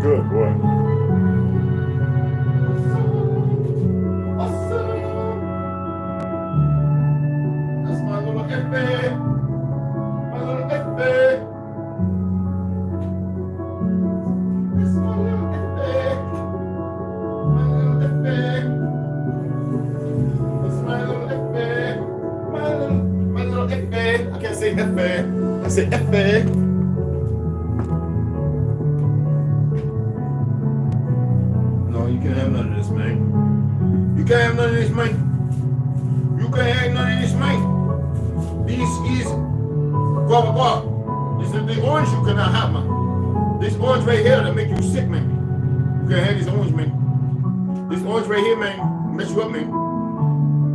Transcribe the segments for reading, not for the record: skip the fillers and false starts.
good, boy. That's my little Effie. My little Effie. That's my little Effie. My little Effie. That's my little Effie. My little Effie. I can't say Effie. I say Effie. No, you can't have none of this, man. You can't have none of this, man. You can't have none of this, man. This is blah blah blah. This is the orange you cannot have, man. This orange right here that make you sick, man. You can't have this orange, man. This orange right here, man, mess you up, man.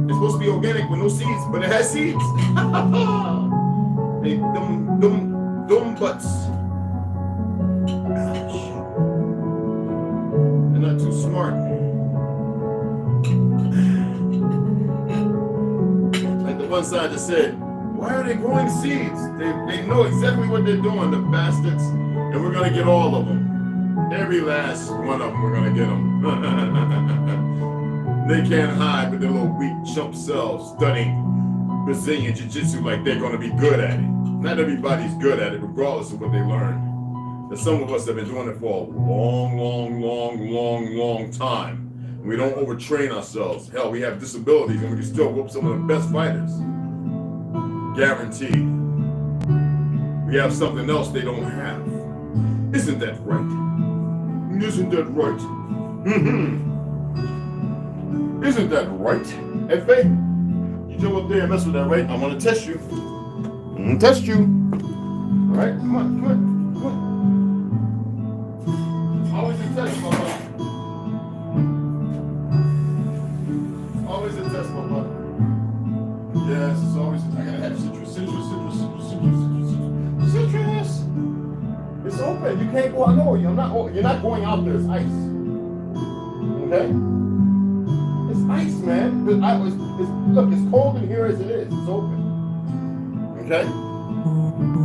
It's supposed to be organic with no seeds, but it has seeds. Hey, dumb butts. They're not too smart. Like the one side just said, why are they growing seeds? They know exactly what they're doing, the bastards. And we're gonna get all of them. Every last one of them, we're gonna get them. They can't hide with their little weak chump selves studying Brazilian Jiu-Jitsu like they're gonna be good at it. Not everybody's good at it, regardless of what they learn. But some of us have been doing it for a long time. And we don't overtrain ourselves. Hell, we have disabilities and we can still whoop some of the best fighters. Guaranteed. We have something else they don't have. Isn't that right? Isn't that right? Isn't that right? Hey, Faye, you jump up there and mess with that, right? I want to test you. I'm going to test you. All right? Come on. Always a test, my brother. Always a test, my brother. Yes, it's always, I gotta have citrus. It's open. You can't go out. No, you're not going out there. It's ice. Okay? It's ice, man. Look, it's cold in here as it is. It's open. Okay?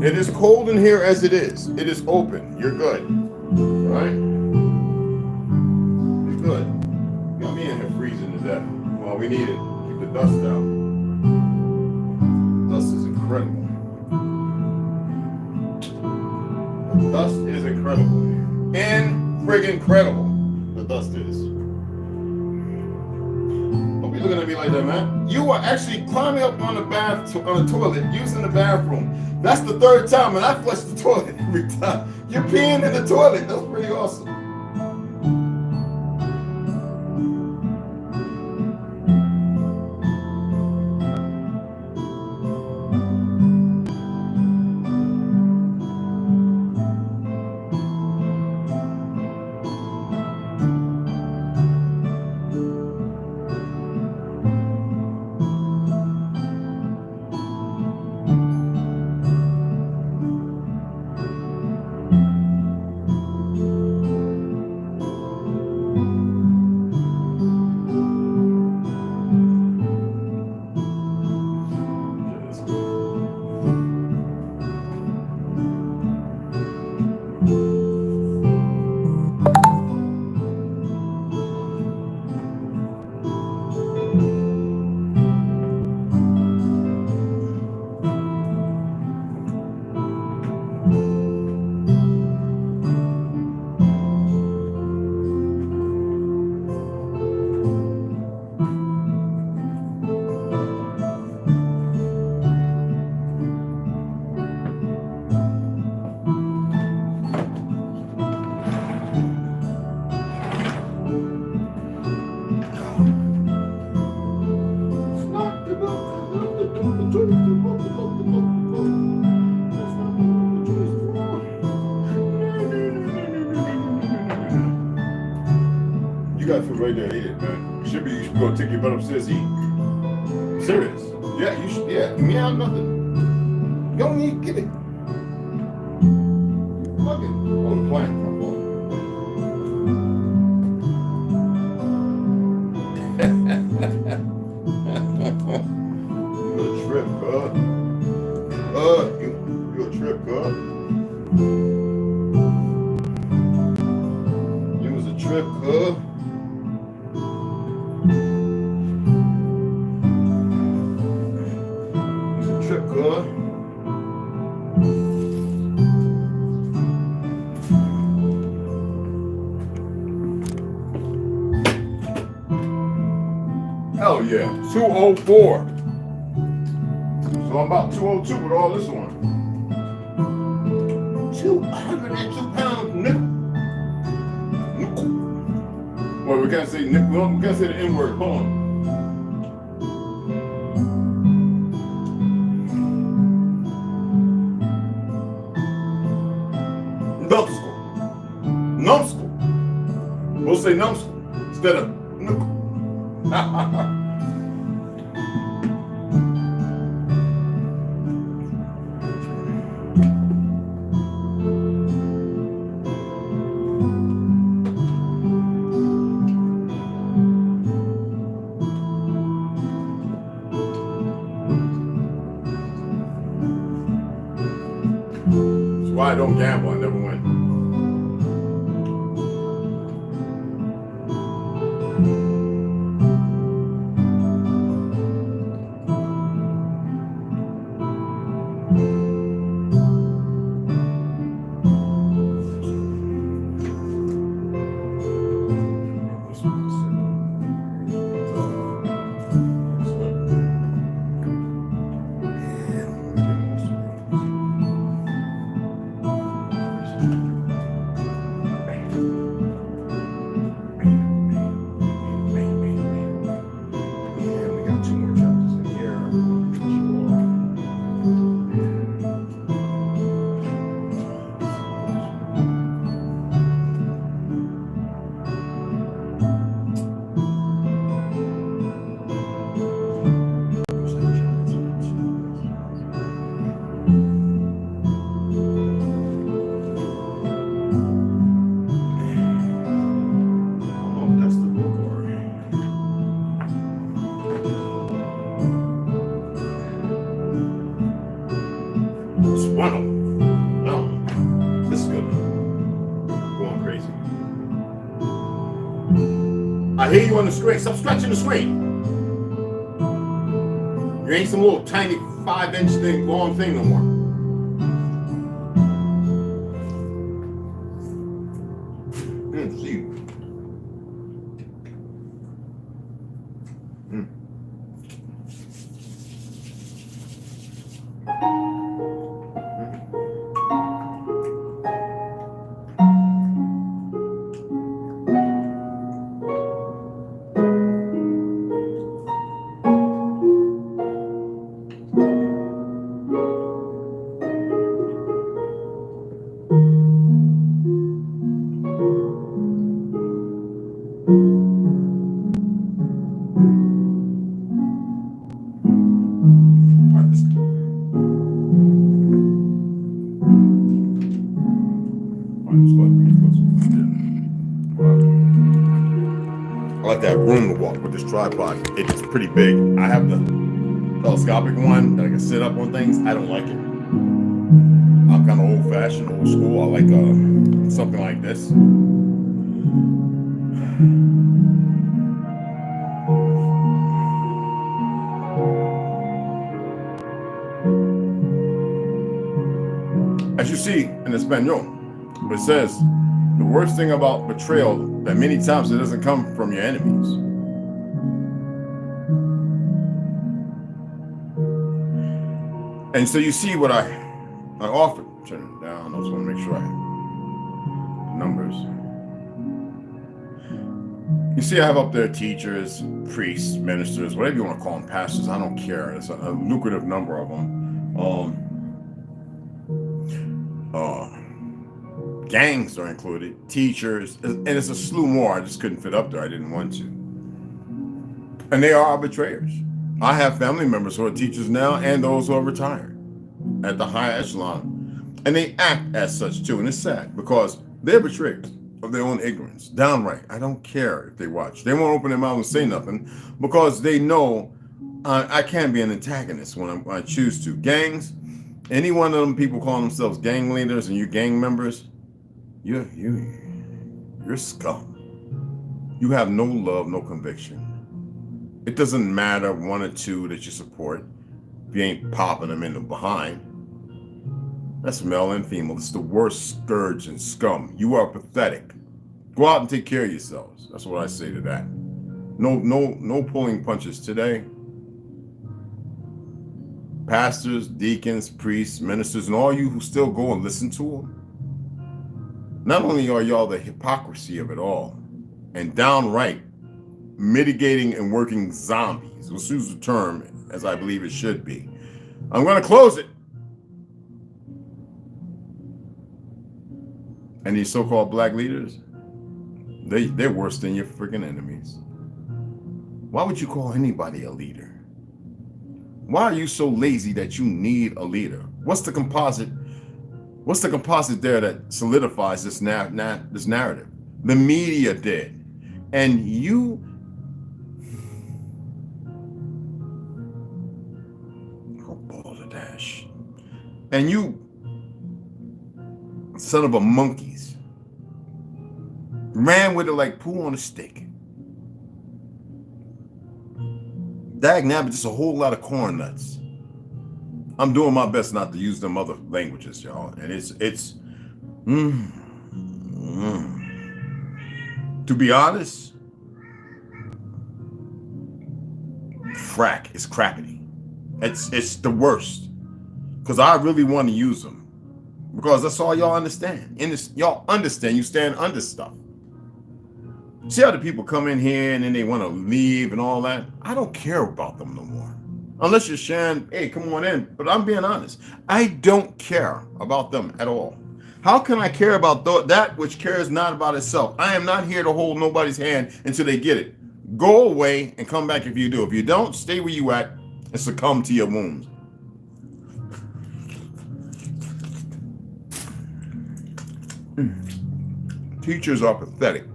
It is cold in here as it is. It is open. You're good. All right? You're good. Got me in here freezing to death. Well, we need it. Keep the dust out. Dust is incredible. The dust is incredible. Friggin' incredible. The dust is. Don't be looking at me like that, man. You are actually climbing up on the toilet, using the bathroom. That's the third time, and I flush the toilet every time. You're peeing in the toilet. That's pretty awesome. Right there, eat it, man. You should go take your butt upstairs, eat. Serious. Yeah, you should, yeah. Meow, nothing. You don't need, get it. Fuck it. On the plant, my boy. You a trip, bud. You a trip, bud. trip, cuz. It's a trip, cuz. Hell yeah, 204. So I'm about 202 with all this on. 202 pounds nickel. Well, we can't say nickel. We can't say the N word. Hold on. Numbskull. Numbskull. We'll say numbskull instead of nickel. That's why I don't gamble. I never win. I hear you on the screen. Stop scratching the screen. You ain't some little tiny 5-inch thing, long thing no more. See you. I like that room to walk with this tripod. It's pretty big. I have the telescopic one that I can sit up on things. I don't like it. I'm kind of old-fashioned, old school. I like something like this. As you see in Espanol, it says, the worst thing about betrayal, that many times it doesn't come from your enemies. And so you see what I offered. Turn it down. I just want to make sure I have numbers. You see I have up there teachers, priests, ministers, whatever you want to call them, pastors. I don't care. It's a lucrative number of them. Gangs are included, teachers, and it's a slew more. I just couldn't fit up there. I didn't want to. And they are our betrayers. I have family members who are teachers now and those who are retired at the high echelon. And they act as such too. And it's sad because they're betrayers of their own ignorance. Downright. I don't care if they watch. They won't open their mouth and say nothing because they know I can't be an antagonist when I choose to. Gangs, any one of them people calling themselves gang leaders and you gang members, you're scum. you have no love, no conviction. It doesn't matter one or two that you support if you ain't popping them in the behind. That's male and female. It's the worst scourge and scum. You are pathetic. Go out and take care of yourselves. That's what I say to that. No pulling punches today. Pastors, deacons, priests, ministers, and all you who still go and listen to them. Not only are y'all the hypocrisy of it all, and downright mitigating and working zombies. Let's use the term as I believe it should be. I'm going to close it. And these so-called black leaders, they're worse than your freaking enemies. Why would you call anybody a leader? Why are you so lazy that you need a leader? What's the composite? What's the composite there that solidifies this narrative? The media did. And you, oh, balls of dash. And you, son of a monkeys, ran with it like poo on a stick. Dag nabbit, just a whole lot of corn nuts. I'm doing my best not to use them other languages, y'all. And it's to be honest, frack is crappity. It's the worst. Because I really want to use them. Because that's all y'all understand. Y'all understand you stand under stuff. See how the people come in here and then they want to leave and all that? I don't care about them no more. Unless you're sharing, hey, come on in. But I'm being honest. I don't care about them at all. How can I care about that which cares not about itself? I am not here to hold nobody's hand until they get it. Go away and come back if you do. If you don't, stay where you at and succumb to your wounds. Teachers are pathetic.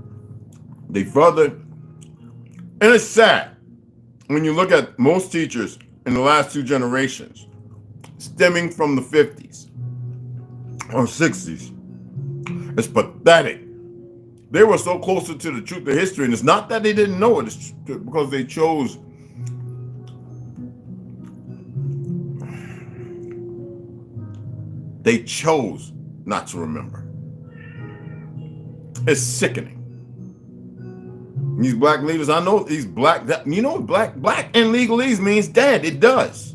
They further, and it's sad when you look at most teachers in the last two generations, stemming from the 50s or 60s. It's pathetic. They were so closer to the truth of history, and it's not that they didn't know it, it's because they chose not to remember. It's sickening. These black leaders, I know these black, you know, black in legalese means dead. It does.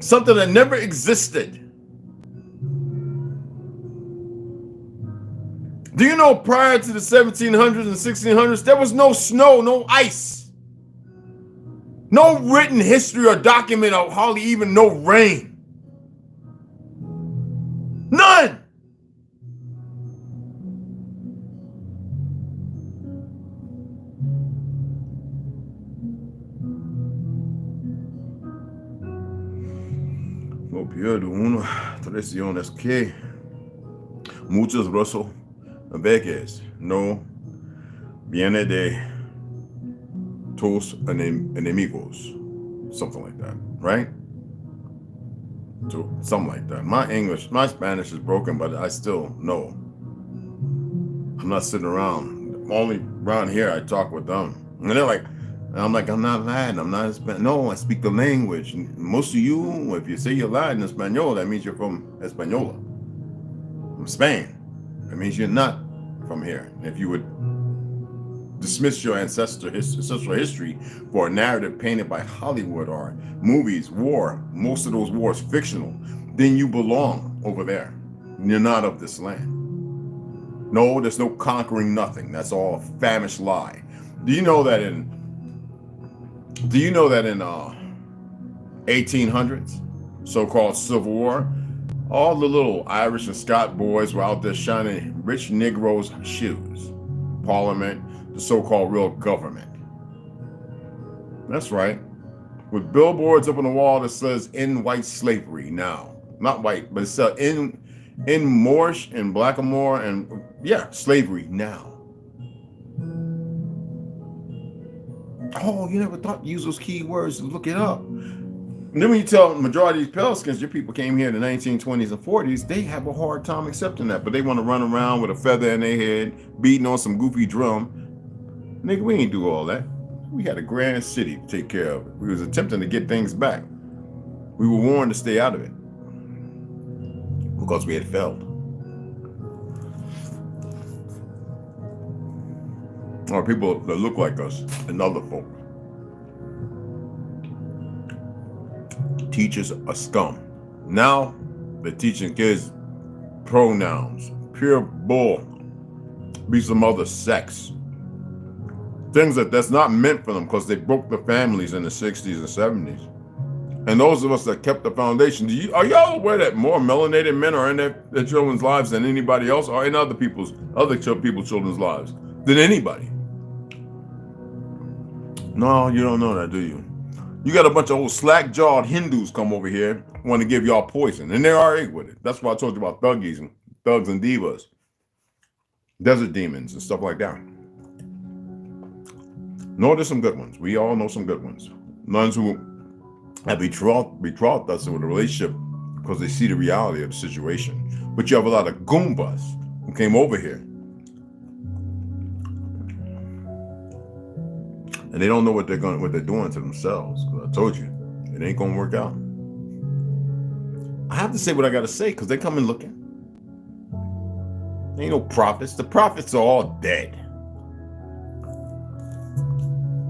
Something that never existed. Do you know prior to the 1700s and 1600s, there was no snow, no ice. No written history or document of hardly even no rain. None. Lo pierdo una tradiciones que muchas veces no viene de tus enemigos. Something like that, right? So, something like that. My Spanish is broken, but I still know. I'm not sitting around. Only around here I talk with them. And they're like, I'm not Latin, I'm not Spanish. No, I speak the language. And most of you, if you say you're Latin Espanol, that means you're from Española, from Spain. That means you're not from here. And if you would dismiss your ancestral history for a narrative painted by Hollywood or movies, war, most of those wars fictional, then you belong over there. You're not of this land. No, there's no conquering nothing. That's all a famished lie. Do you know that in 1800s, so-called Civil War, all the little Irish and Scot boys were out there shining rich Negroes' shoes. Parliament, the so-called real government. That's right. With billboards up on the wall that says "In white slavery now." Not white, but it says in Moorish and Blackamoor and slavery now. Oh, you never thought to use those key words to look it up. And then when you tell the majority of these pale skins, your people came here in the 1920s and 40s, they have a hard time accepting that. But they want to run around with a feather in their head, beating on some goofy drum, Nigga, we ain't do all that. We had a grand city to take care of. We was attempting to get things back. We were warned to stay out of it because we had failed. Or people that look like us and other folk. Teachers are scum. Now they're teaching kids pronouns, pure bull, be some other sex. Things that's not meant for them because they broke the families in the 60s and 70s. And those of us that kept the foundation, are y'all aware that more melanated men are in their children's lives than anybody else, or in other people's children's lives than anybody? No, you don't know that, do you? You got a bunch of old slack-jawed Hindus come over here, want to give y'all poison, and they're all right with it. That's why I told you about thugs and divas, desert demons and stuff like that. No, there's some good ones. We all know some good ones. Nuns who have betrothed us with a relationship because they see the reality of the situation. But you have a lot of Goombas who came over here and they don't know what they're doing to themselves. Because I told you, it ain't gonna work out. I have to say what I gotta say because they come in looking. Ain't no prophets. The prophets are all dead.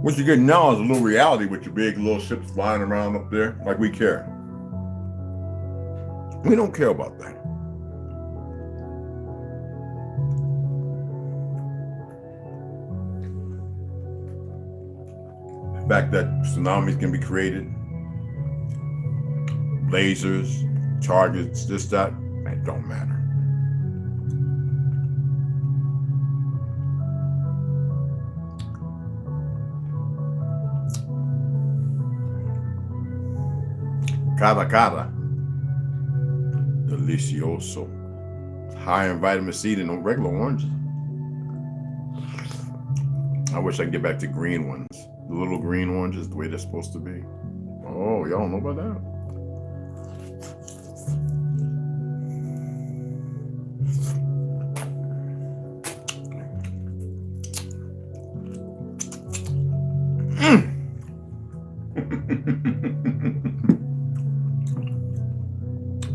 What you get now is a little reality with your big little ships flying around up there like we care. We don't care about that. The fact that tsunamis can be created, lasers, targets, this, that don't matter. Cara. Delicioso. It's higher in vitamin C than regular oranges. I wish I could get back to green ones. The little green oranges, the way they're supposed to be. Oh, y'all don't know about that?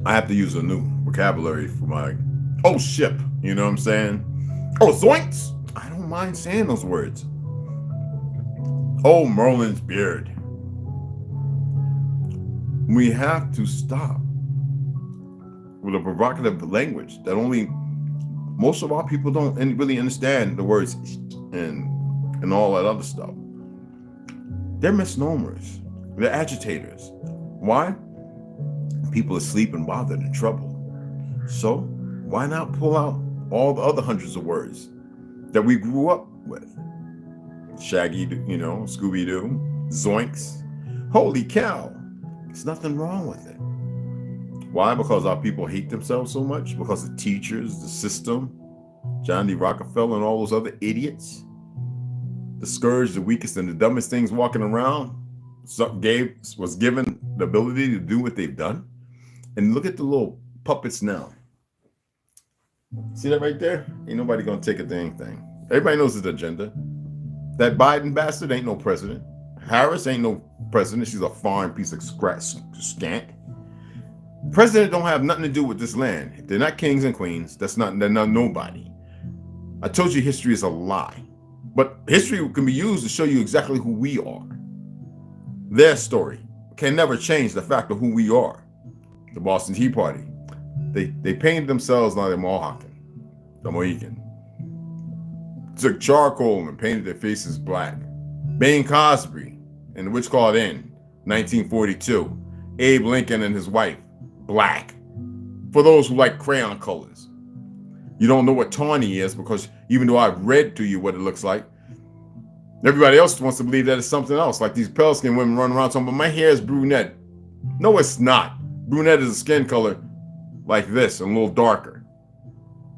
I have to use a new vocabulary for my ship. You know what I'm saying? Oh, zoinks! I don't mind saying those words. Oh, Merlin's beard. We have to stop with a provocative language that only most of our people don't really understand the words and all that other stuff. They're misnomers. They're agitators. Why? People are sleeping while they're in trouble. So why not pull out all the other hundreds of words that we grew up with? Shaggy, Scooby-Doo, zoinks. Holy cow. There's nothing wrong with it. Why? Because our people hate themselves so much? Because the teachers, the system, John D. Rockefeller and all those other idiots, the scourge, the weakest and the dumbest things walking around, was given the ability to do what they've done. And look at the little puppets now. See that right there? Ain't nobody gonna take a dang thing. Everybody knows his agenda. That Biden bastard ain't no president. Harris ain't no president. She's a foreign piece of scant. President don't have nothing to do with this land. If they're not kings and queens, they're not nobody. I told you history is a lie. But history can be used to show you exactly who we are. Their story can never change the fact of who we are. The Boston Tea Party. They painted themselves like the Mohican. Took charcoal and painted their faces black. Bing Crosby and the Witch Called In, 1942. Abe Lincoln and his wife, black. For those who like crayon colors. You don't know what tawny is because even though I've read to you what it looks like, everybody else wants to believe that it's something else. Like these pale skin women running around talking, but my hair is brunette. No, it's not. Brunette is a skin color like this, and a little darker.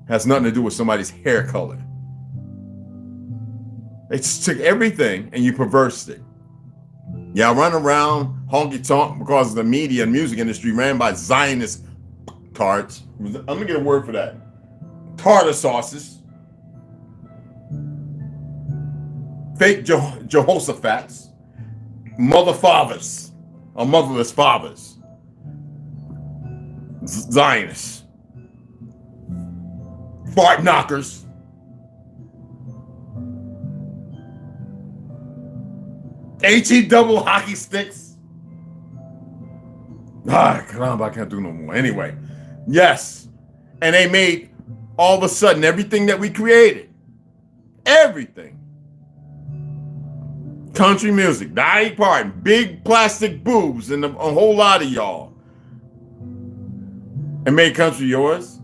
Has nothing to do with somebody's hair color. They just took everything and you perversed it. Yeah, run around honky tonk because the media and music industry ran by Zionist tarts. I'm gonna get a word for that. Tartar sauces. fake Jehoshaphat's, mother fathers, or motherless fathers, Zionists, fart knockers, HE double hockey sticks. Caramba, I can't do no more. Anyway, yes. And they made all of a sudden everything that we created, everything. Country music, Dolly Parton, big plastic boobs, and a whole lot of y'all. And made country yours.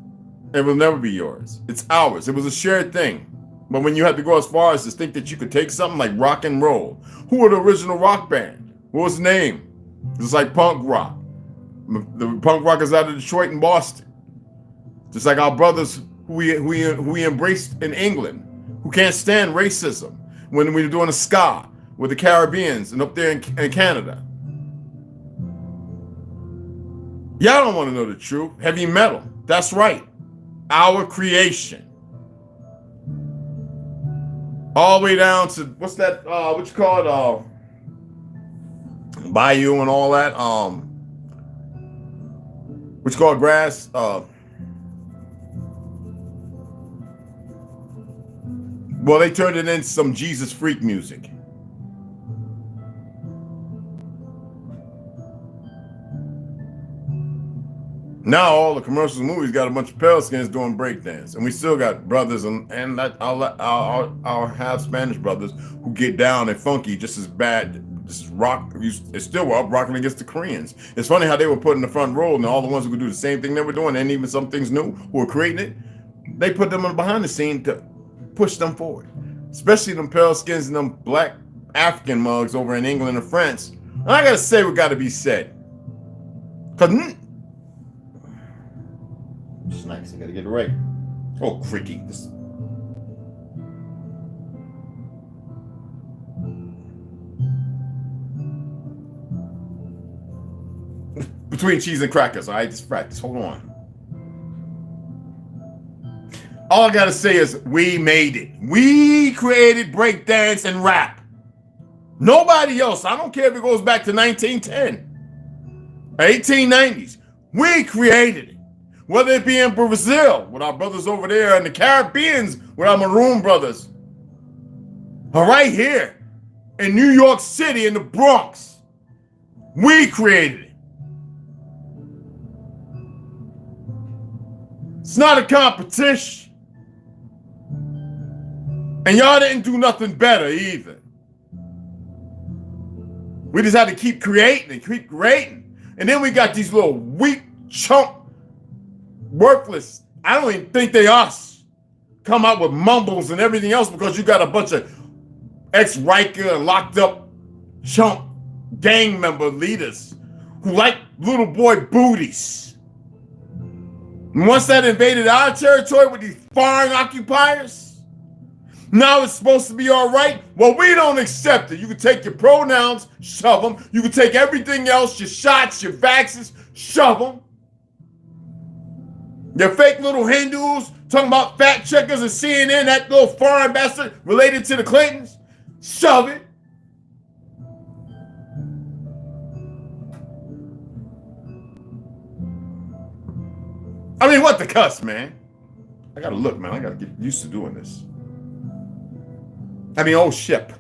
It will never be yours. It's ours. It was a shared thing. But when you had to go as far as to think that you could take something like rock and roll, who were the original rock band? What was the name? It was like punk rock. The punk rockers out of Detroit and Boston. Just like our brothers who we embraced in England, who can't stand racism when we were doing a ska with the Caribbeans and up there in Canada. Y'all don't want to know the truth. Heavy metal. That's right. Our creation. All the way down to, what's that, what you call it, Bayou and all that, what you call it, grass, well, they turned it into some Jesus freak music. Now all the commercials and movies got a bunch of pale skins doing breakdance, and we still got brothers and our half Spanish brothers who get down and funky just as bad. This is rock. It's still up rocking against the Koreans. It's funny how they were put in the front row, and all the ones who could do the same thing they were doing, and even some things new who were creating it, they put them on behind the scene to push them forward. Especially them pale skins and them black African mugs over in England and France. And I gotta say what gotta be said. Cause snacks, I gotta get it right. Oh, cricky. Between cheese and crackers, all right? Just practice. Hold on. All I gotta say is we made it. We created breakdance and rap. Nobody else. I don't care if it goes back to 1910, 1890s. We created it. Whether it be in Brazil with our brothers over there and the Caribbeans with our Maroon brothers. Or right here in New York City in the Bronx. We created it. It's not a competition. And y'all didn't do nothing better either. We just had to keep creating and keep creating. And then we got these little weak chump worthless, I don't even think they us, come out with mumbles and everything else because you got a bunch of ex-Riker and locked up chump gang member leaders who like little boy booties. And once that invaded our territory with these foreign occupiers, now it's supposed to be all right. Well, we don't accept it. You can take your pronouns, shove them. You can take everything else, your shots, your vaccines, shove them. Your fake little Hindus talking about fact checkers and CNN, that little foreign bastard related to the Clintons, shove it. I mean, what the cuss, man? I gotta look, man. I gotta get used to doing this. I mean, oh, ship.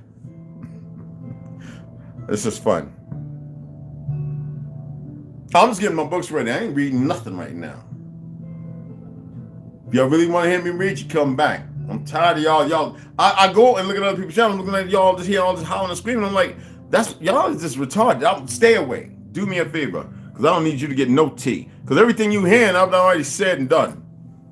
This is fun. I'm just getting my books ready. I ain't reading nothing right now. If y'all really want to hear me read, you come back. I'm tired of y'all. I go and look at other people's channels, looking at y'all just hear all this howling and screaming. I'm like, that's y'all is just retarded. Stay away. Do me a favor, because I don't need you to get no tea. Because everything you hearing, I've already said and done.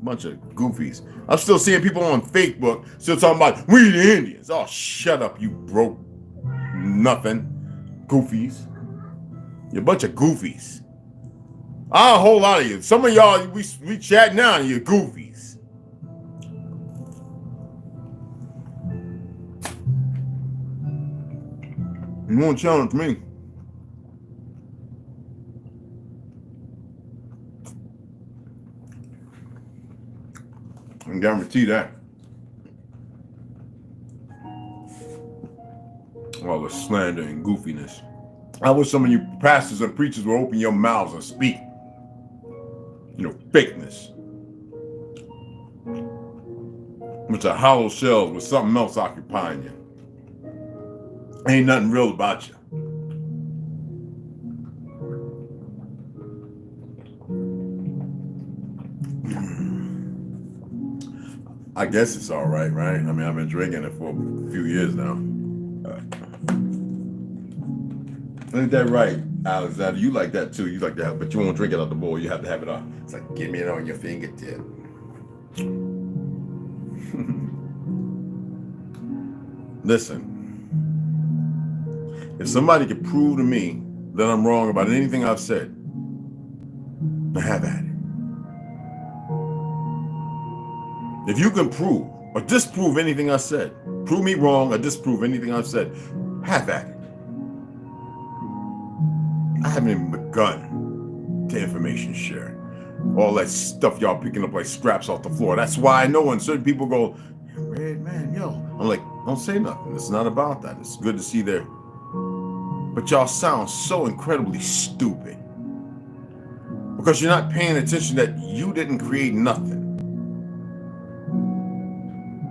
Bunch of goofies. I'm still seeing people on Facebook still talking about we the Indians. Oh, shut up, you broke nothing goofies. You're a bunch of goofies. A whole lot of you. Some of y'all, we chat now and you're goofies. You won't challenge me. I can guarantee that. All the slander and goofiness. I wish some of you pastors and preachers would open your mouths and speak. You know, fakeness. Which are hollow shells with something else occupying you. Ain't nothing real about you. I guess it's all right, right? I mean, I've been drinking it for a few years now. Ain't that right, Alexander? You like that too. You like that, but you won't drink it out the bowl. You have to have it on. It's like, give me it on your fingertip. Listen, if somebody could prove to me that I'm wrong about anything I've said, have at it. If you can prove or disprove anything I said, prove me wrong or disprove anything I've said, have at it. I haven't even begun to information share. All that stuff y'all picking up like scraps off the floor. That's why I know when certain people go, Red man, yo. I'm like, don't say nothing. It's not about that. It's good to see there. But y'all sound so incredibly stupid. Because you're not paying attention that you didn't create nothing.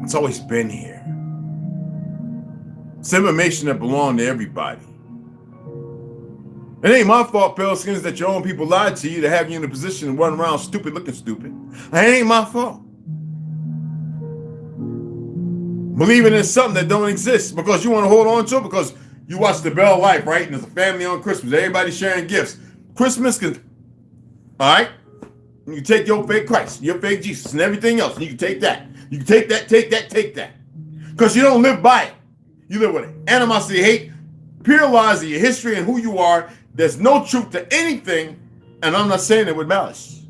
It's always been here. It's information that belonged to everybody. It ain't my fault, pale skins, that your own people lied to you to have you in a position to run around stupid looking stupid. It ain't my fault. Believing in something that don't exist because you want to hold on to it because you watch The Bell Life, right? And there's a family on Christmas. Everybody sharing gifts. Christmas can, all right? You can take your fake Christ, your fake Jesus, and everything else. And you can take that. You can take that, take that, take that. Because you don't live by it. You live with it. Animosity, hate, pure lies of your history and who you are. There's no truth to anything. And I'm not saying it with malice.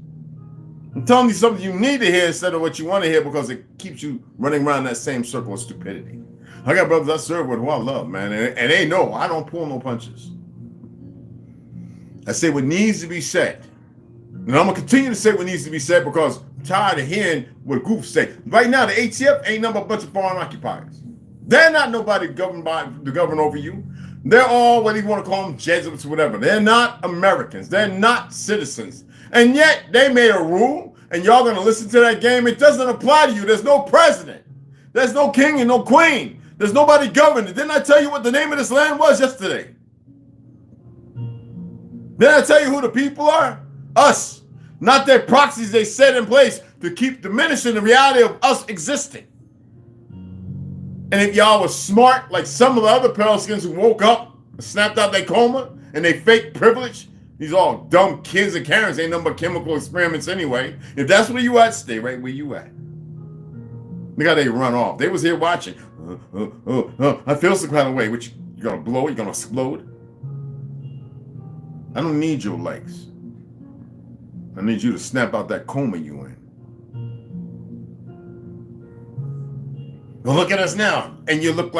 I'm telling you something you need to hear instead of what you want to hear because it keeps you running around that same circle of stupidity. I got brothers I serve with who I love, man. And they know I don't pull no punches. I say what needs to be said. And I'm going to continue to say what needs to be said because I'm tired of hearing what groups say. Right now, the ATF ain't nothing but a bunch of foreign occupiers. They're not nobody governed over you. They're all, what do you want to call them, Jesuits or whatever. They're not Americans. They're not citizens. And yet, they made a rule, and y'all going to listen to that game. It doesn't apply to you. There's no president. There's no king and no queen. There's nobody governing. Didn't I tell you what the name of this land was yesterday? Didn't I tell you who the people are? Us. Not their proxies they set in place to keep diminishing the reality of us existing. And if y'all was smart, like some of the other Pelicans who woke up, snapped out their coma, and they fake privilege, these all dumb kids and Karens ain't nothing but chemical experiments anyway. If that's where you at, stay right where you at. Look how they run off. They was here watching. I feel some kind of way. Which you gonna blow? You gonna explode? I don't need your likes. I need you to snap out that coma you in. Well, look at us now, and you look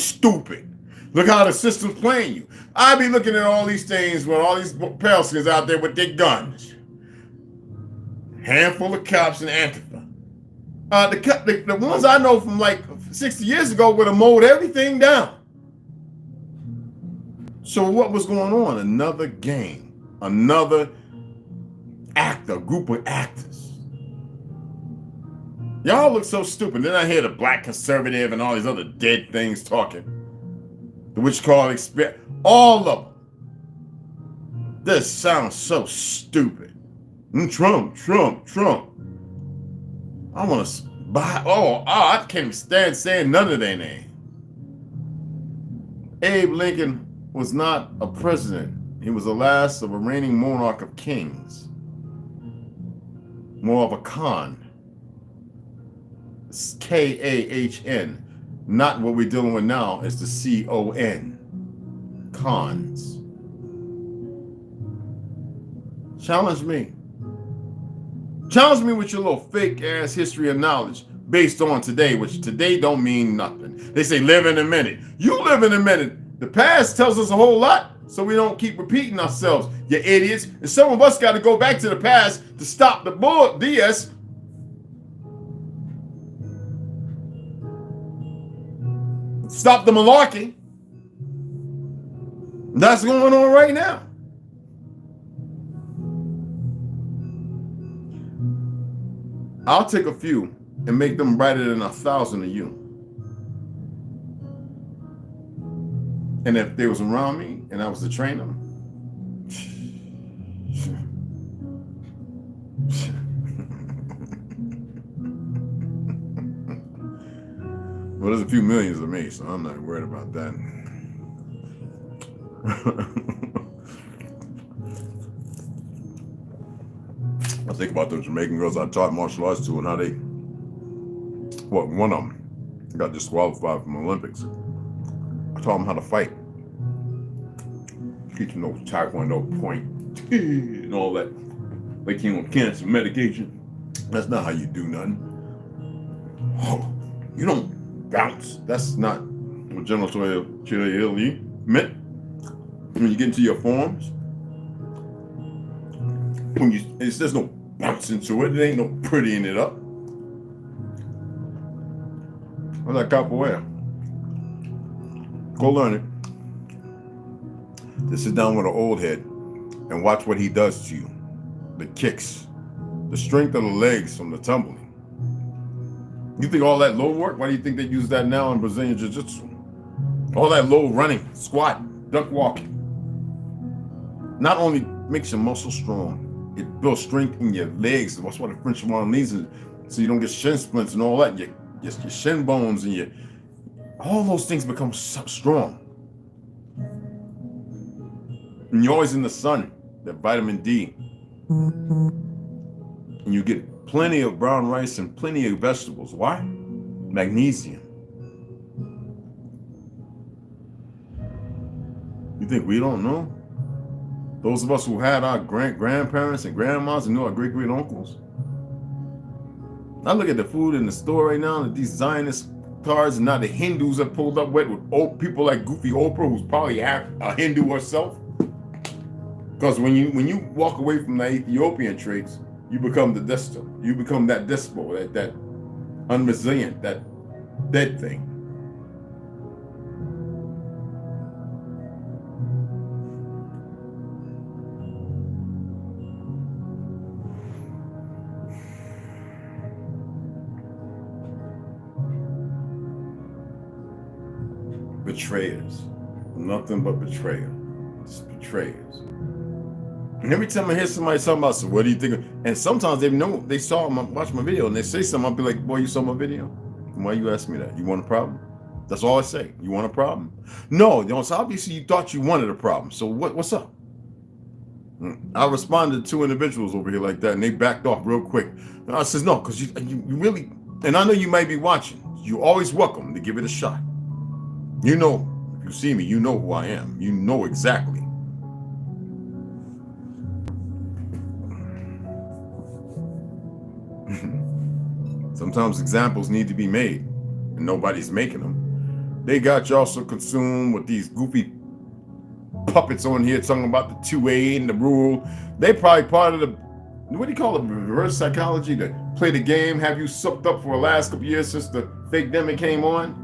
stupid. Look how the system's playing you. I be looking at all these things with all these Pelicans out there with their guns. Handful of cops and Antifa. The ones I know from like 60 years ago would have mowed everything down. So what was going on? Another game, another actor, group of actors. Y'all look so stupid. Then I hear the black conservative and all these other dead things talking. The witch call experience. All of them. This sounds so stupid. Trump. I want to buy. I can't even stand saying none of their name. Abe Lincoln was not a president. He was the last of a reigning monarch of kings. More of a Khan. It's K-A-H-N. Not what we're dealing with now. It's the C-O-N. Khans. Challenge me. Challenge me with your little fake ass history and knowledge based on today, which today don't mean nothing. They say live in a minute. You live in a minute. The past tells us a whole lot, so we don't keep repeating ourselves, you idiots. And some of us got to go back to the past to stop the bull BS. Stop the malarkey. That's going on right now. I'll take a few and make them brighter than 1,000 of you. And if they was around me and I was to train them, well, there's a few millions of me, so I'm not worried about that. I think about those Jamaican girls I taught martial arts to and how they, well, one of them got disqualified from the Olympics. I taught them how to fight. Teach them those taekwondo point and all that. They came on cancer medication. That's not how you do nothing. Oh, you don't bounce. That's not what General Chile meant. When you get into your forms, there's no bouncing to it. There ain't no prettying it up. I like capoeira. Go learn it. Just sit down with an old head and watch what he does to you. The kicks, the strength of the legs from the tumbling. You think all that low work? Why do you think they use that now in Brazilian Jiu-Jitsu? All that low running, squat, duck walking. Not only makes your muscles strong, it builds strength in your legs. That's why the French one needs it, so you don't get shin splints and all that. Your shin bones and all those things become strong. And you're always in the sun, that vitamin D. And you get plenty of brown rice and plenty of vegetables. Why? Magnesium. You think we don't know? Those of us who had our grandparents and grandmas and knew our great-great-uncles. I look at the food in the store right now, and these Zionist cards, and now the Hindus are pulled up with old people like Goofy Oprah, who's probably half a Hindu herself. Because when you walk away from the Ethiopian traits, you become the despo. You become that despo, that unresilient, that dead thing. Betrayers. Nothing but betrayal. It's betrayers. And every time I hear somebody talking about, so what do you think? And sometimes they saw watch my video and they say something, I'll be like, boy, you saw my video? Why you ask me that? You want a problem? That's all I say. You want a problem? No, so obviously you thought you wanted a problem. So what's up? I responded to two individuals over here like that, and they backed off real quick. And I says, no, because you really, and I know you might be watching. You're always welcome to give it a shot. You know, if you see me, you know who I am. You know exactly. Sometimes examples need to be made, and nobody's making them. They got y'all so consumed with these goofy puppets on here talking about the 2A and the rule. They probably part of the, what do you call it, reverse psychology, to play the game, have you sucked up for the last couple years since the fake demic came on,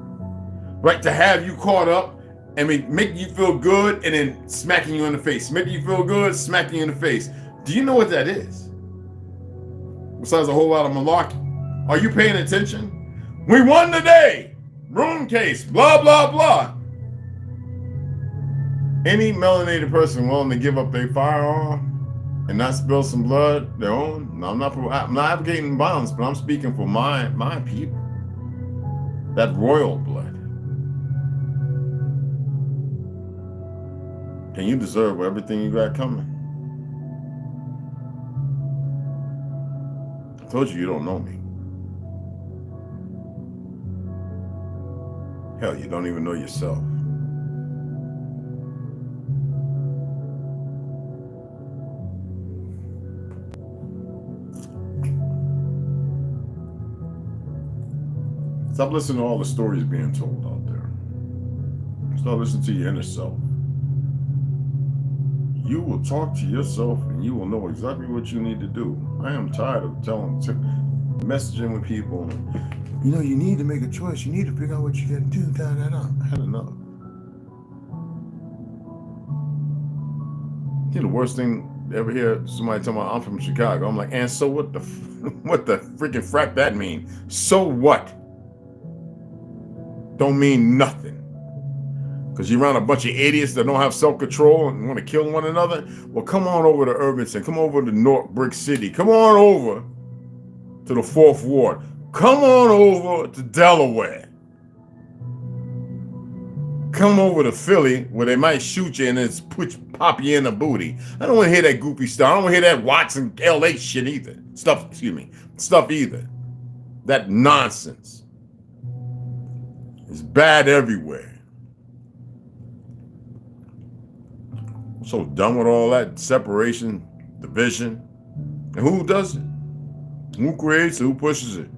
right? To have you caught up and make you feel good and then smacking you in the face. Making you feel good, smacking you in the face. Do you know what that is? Besides a whole lot of malarkey. Are you paying attention? We won today. Room case, blah, blah, blah. Any melanated person willing to give up their firearm and not spill some blood, their own? No, I'm not advocating violence, but I'm speaking for my people. That royal blood. And you deserve everything you got coming. I told you don't know me. Hell, you don't even know yourself. Stop listening to all the stories being told out there. Start listening to your inner self. You will talk to yourself and you will know exactly what you need to do. I am tired of messaging with people. You know, you need to make a choice. You need to figure out what you got to do. I had enough. You know, the worst thing ever hear somebody talking about I'm from Chicago. I'm like, and so what the what the freaking frack that mean? So what? Don't mean nothing. Because you're around a bunch of idiots that don't have self-control and want to kill one another. Well, come on over to Irvington. Come over to North Brick City. Come on over to the 4th Ward. Come on over to Delaware. Come over to Philly where they might shoot you and then pop you in the booty. I don't want to hear that goofy stuff. I don't want to hear that Watson LA shit either. Stuff either. That nonsense. It's bad everywhere. I'm so done with all that separation, division. And who does it? Who creates it? Who pushes it?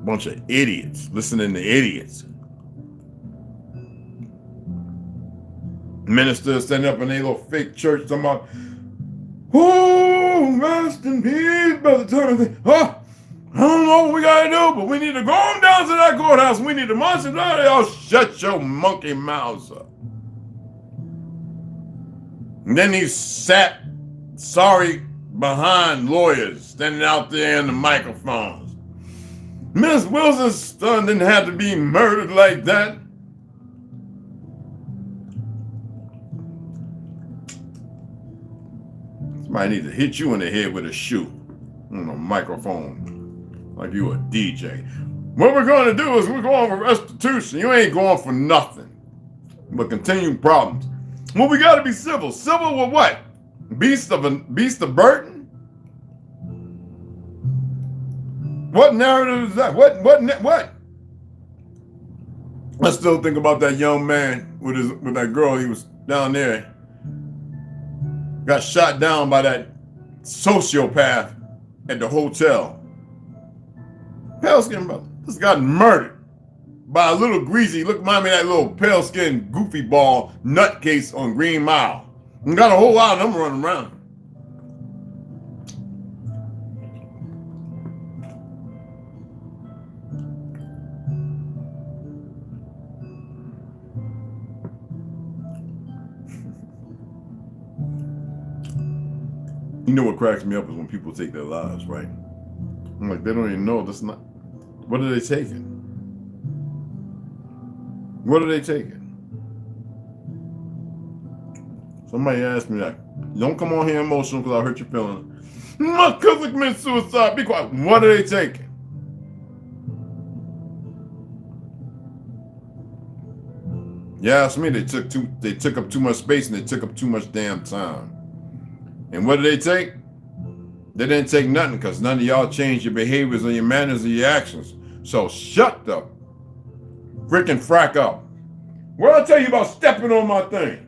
Bunch of idiots listening to idiots. Ministers standing up in their little fake church talking about, oh, rest in peace, Brother Timothy. Oh, I don't know what we gotta do, but we need to go on down to that courthouse. We need to march it down. Y'all shut your monkey mouths up. And then these sorry behind lawyers standing out there in the microphones. Miss Wilson's son didn't have to be murdered like that. Somebody need to hit you in the head with a shoe on a microphone like you a DJ. What we're going to do is we're going for restitution. You ain't going for nothing but continued problems. Well, we got to be civil. Civil with what? Beast of burden? What narrative is that? What? I still think about that young man with that girl. He was down there. Got shot down by that sociopath at the hotel. Pale skin brother. This got murdered by a little greasy, remind me of that little pale skin goofy ball nutcase on Green Mile. And got a whole lot of them running around. You know what cracks me up is when people take their lives, right? I'm like, they don't even know. That's not. What are they taking? What are they taking? Somebody asked me that. Don't come on here emotional because I'll hurt your feelings. My cousin committed suicide. Be quiet. What are they taking? You ask me, they took up too much space and they took up too much damn time. And what did they take? They didn't take nothing because none of y'all changed your behaviors or your manners or your actions. So shut the freaking frack up. What did I tell you about stepping on my thing?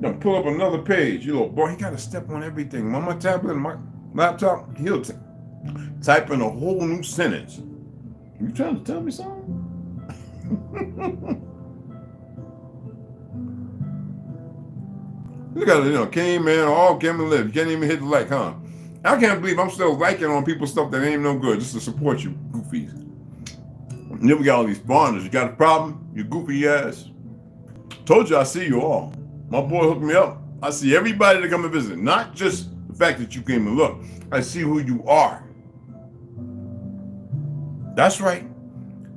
Now pull up another page. You little boy, he got to step on everything. On my tablet and my laptop, he'll type in a whole new sentence. You trying to tell me something? You got King Man, all can live. You can't even hit the like, huh? I can't believe I'm still liking on people's stuff that ain't no good just to support you, goofies. And then we got all these foreigners. You got a problem? You goofy ass. Told you I see you all. My boy hooked me up. I see everybody that come and visit. Not just the fact that you came and look. I see who you are. That's right.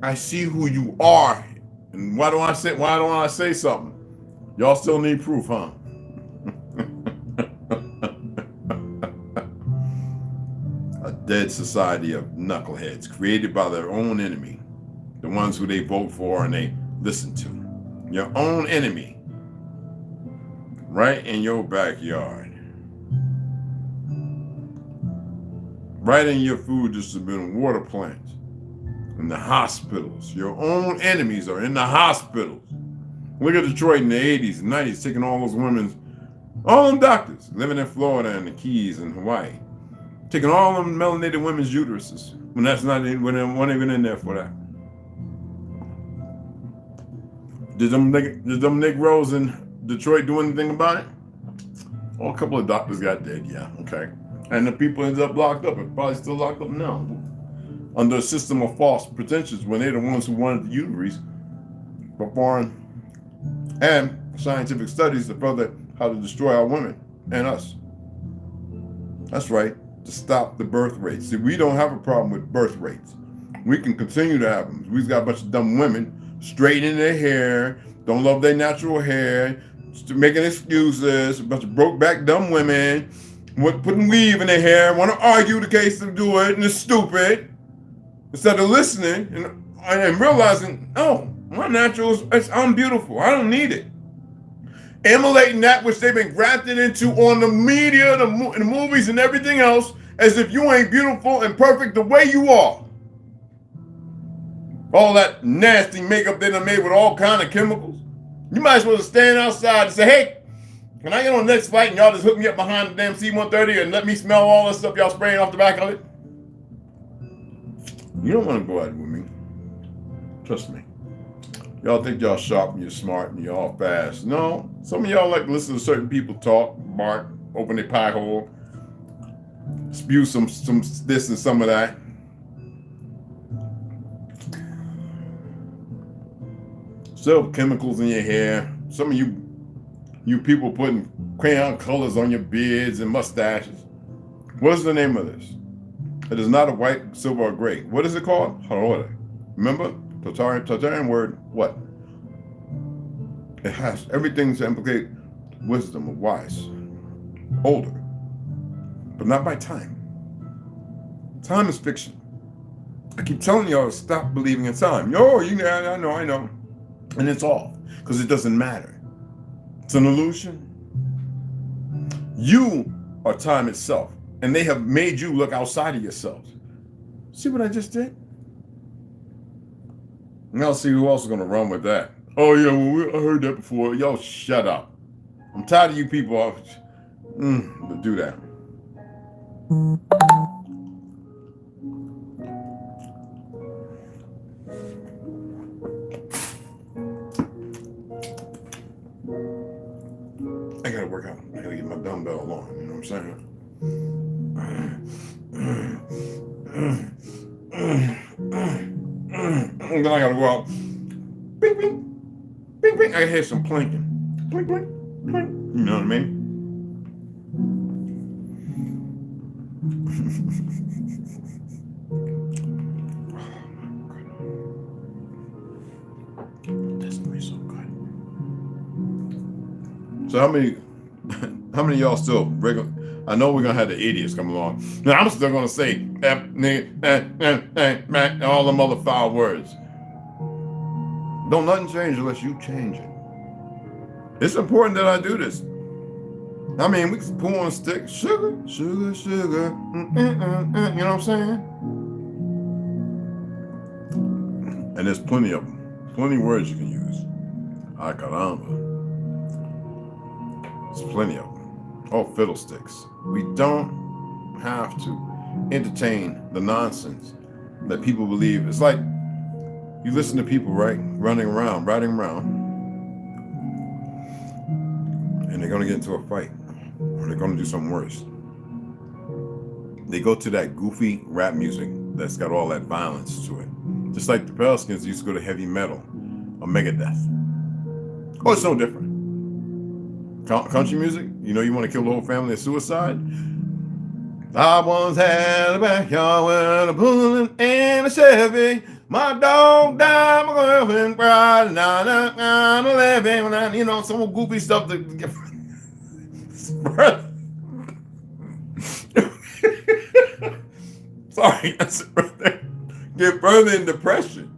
I see who you are. And why don't I say something? Y'all still need proof, huh? A dead society of knuckleheads created by their own enemy. The ones who they vote for and they listen to. Your own enemy. Right in your backyard. Right in your food distribution, water plants. In the hospitals. Your own enemies are in the hospitals. Look at Detroit in the 80s and 90s, taking all those women's, all them doctors living in Florida and the Keys and Hawaii, taking all them melanated women's uteruses when that's not when they weren't even in there for that. Did them Negroes in Detroit do anything about it? Oh, a couple of doctors got dead, yeah, okay. And the people ended up locked up and probably still locked up now under a system of false pretensions when they're the ones who wanted the uteruses for foreign and scientific studies to further how to destroy our women and us. That's right, to stop the birth rates. See, we don't have a problem with birth rates. We can continue to have them. We've got a bunch of dumb women straightening their hair, don't love their natural hair, making excuses, a bunch of broke back dumb women, putting weave in their hair, want to argue the case to do it, and it's stupid. Instead of listening and realizing, oh, my natural I'm beautiful. I don't need it. Emulating that which they've been grafted into on the media, the movies, and everything else, as if you ain't beautiful and perfect the way you are. All that nasty makeup they done made with all kind of chemicals. You might as well stand outside and say, hey, can I get on the next flight and y'all just hook me up behind the damn C-130 and let me smell all that stuff y'all spraying off the back of it? You don't want to go out with me. Trust me. Y'all think y'all sharp and you're smart and you're all fast. No, some of y'all like to listen to certain people talk, bark, open their pie hole, spew some this and some of that. Still chemicals in your hair. Some of you people putting crayon colors on your beards and mustaches. What is the name of this? It is not a white, silver, or gray. What is it called? Harora. Remember? Tartarian word, what? It has everything to implicate wisdom or wise. Older. But not by time. Time is fiction. I keep telling y'all to stop believing in time. I know. And it's off. Because it doesn't matter. It's an illusion. You are time itself. And they have made you look outside of yourselves. See what I just did? Now see who else is going to run with that. Oh, yeah, well, I heard that before. Yo, shut up. I'm tired of you people. But do that. I got to work out. I got to get my dumbbell on. You know what I'm saying? And then I gotta go out. Bing, bing, bing, bing. I hear some plinking. Blink, blink, blink. You know what I mean? This is so good. So how many of y'all still regular? I know we're gonna have the idiots come along. Now I'm still gonna say all them other foul words. Don't nothing change unless you change it. It's important that I do this. I mean, we can pull on a stick, sugar, sugar, sugar. You know what I'm saying? And there's plenty of them. Plenty of words you can use. Ay caramba. There's plenty of them. Oh, fiddlesticks. We don't have to entertain the nonsense that people believe. It's like you listen to people, right? Riding around, and they're going to get into a fight, or they're going to do something worse. They go to that goofy rap music that's got all that violence to it. Just like the Pelicans used to go to heavy metal or Megadeth. Oh, it's no different. Country music, you know you want to kill the whole family of suicide? I once had a backyard with a bullet and a Chevy. My dog died, my girlfriend cried, and I'm 11. When I, some goofy stuff to get sorry, that's get further in depression,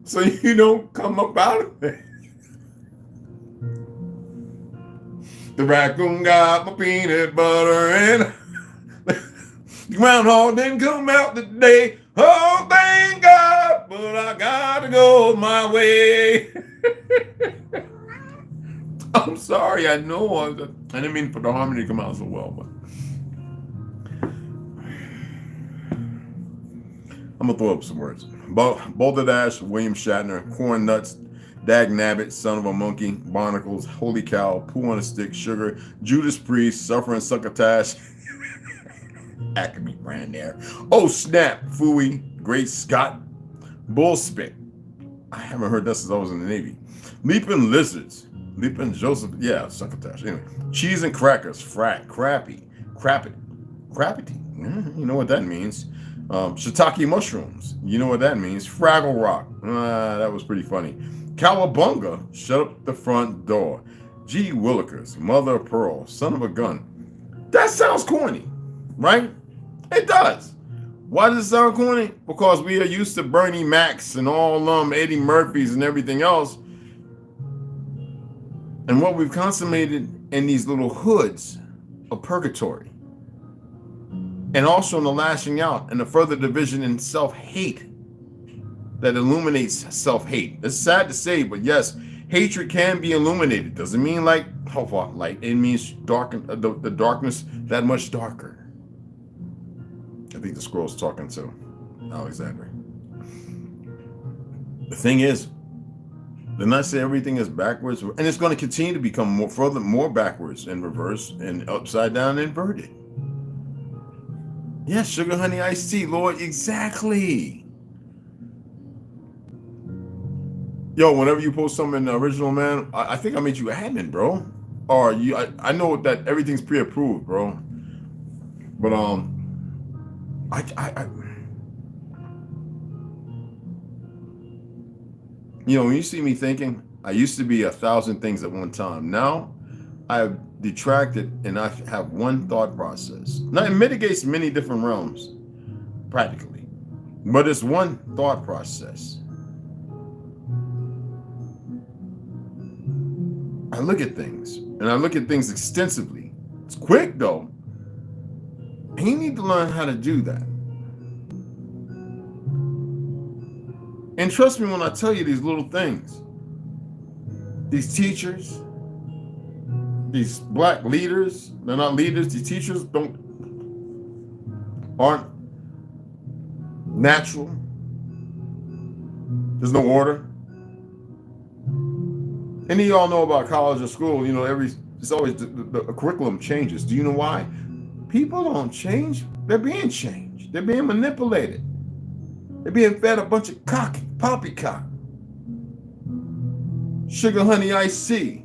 so you don't come up out of it. The raccoon got my peanut butter and the groundhog didn't come out today. Oh, thank God, but I got to go my way. I'm sorry, I know. I didn't mean for the harmony to come out so well, but I'm going to throw up some words. Balderdash, William Shatner, Corn Nuts, Dag Nabbit, Son of a Monkey, Barnacles, Holy Cow, Poo on a Stick, Sugar, Judas Priest, Suffering Succotash, Acme brand there. Oh Snap, Fooey, Great Scott, Bullspit, I haven't heard that since I was in the Navy. Leaping lizards. Leaping Joseph. Yeah, succotash. Anyway, cheese and crackers. Crappy. Crappity. You know what that means. Shiitake mushrooms. You know what that means. Fraggle Rock. That was pretty funny. Cowabunga. Shut up the front door. Gee Willikers. Mother of pearl. Son of a gun. That sounds corny, right? It does. Why does it sound corny? Because we are used to Bernie Macs and all Eddie Murphys and everything else. And what we've consummated in these little hoods of purgatory. And also in the lashing out and the further division in self-hate that illuminates self-hate. It's sad to say, but yes, hatred can be illuminated. Doesn't mean like light. It means darken the darkness that much darker. I think the scroll's talking to Alexander. The thing is, then I say everything is backwards, and it's going to continue to become more backwards and reverse and upside down and inverted. Yes, sugar, honey, iced tea, Lord, exactly. Yo, whenever you post something in the original, man, I think I made you admin, bro. Or I know that everything's pre-approved, bro. But you know, when you see me thinking, I used to be 1,000 things at one time. Now, I have detracted and I have one thought process. Now, it mitigates many different realms, practically. But it's one thought process. I look at things, and I look at things extensively. It's quick, though. And you need to learn how to do that. And trust me when I tell you these little things. These teachers, these black leaders, they're not leaders, these teachers aren't natural. There's no order. Any of y'all know about college or school, you know, it's always the curriculum changes. Do you know why? People don't change. They're being changed. They're being manipulated. They're being fed a bunch of poppycock. Sugar, honey, iced tea.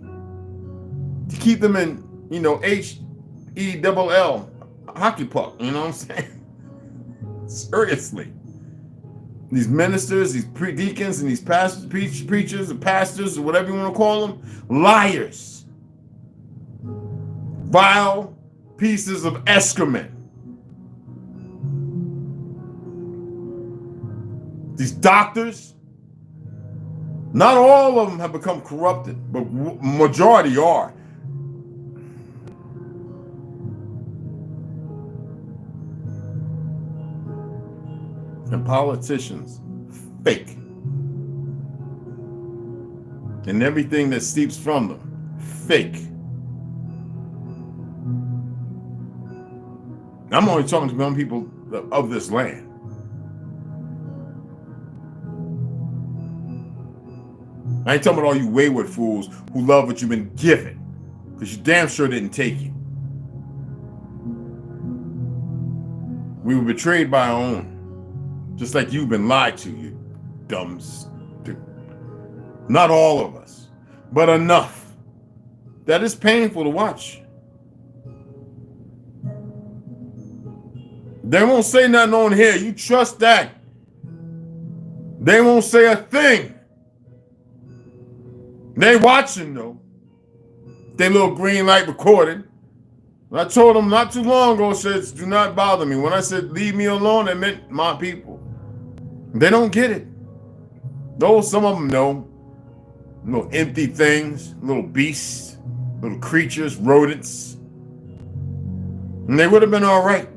To keep them in, you know, HELL, hockey puck, you know what I'm saying? Seriously. These ministers, these deacons, and these pastors, preachers, and pastors, or whatever you want to call them, liars. Vile pieces of excrement. These doctors, not all of them have become corrupted, but majority are. And politicians, fake. And everything that steeps from them, fake. I'm only talking to young people of this land. I ain't talking about all you wayward fools who love what you've been given, because you damn sure didn't take it. We were betrayed by our own. Just like you've been lied to, you dumb stupid. Not all of us, but enough. That is painful to watch. They won't say nothing on here. You trust that. They won't say a thing. They watching though. They little green light recorded. I told them not too long ago, says, do not bother me. When I said, leave me alone, it meant my people. They don't get it. Though some of them know. Little empty things, little beasts, little creatures, rodents. And they would have been all right.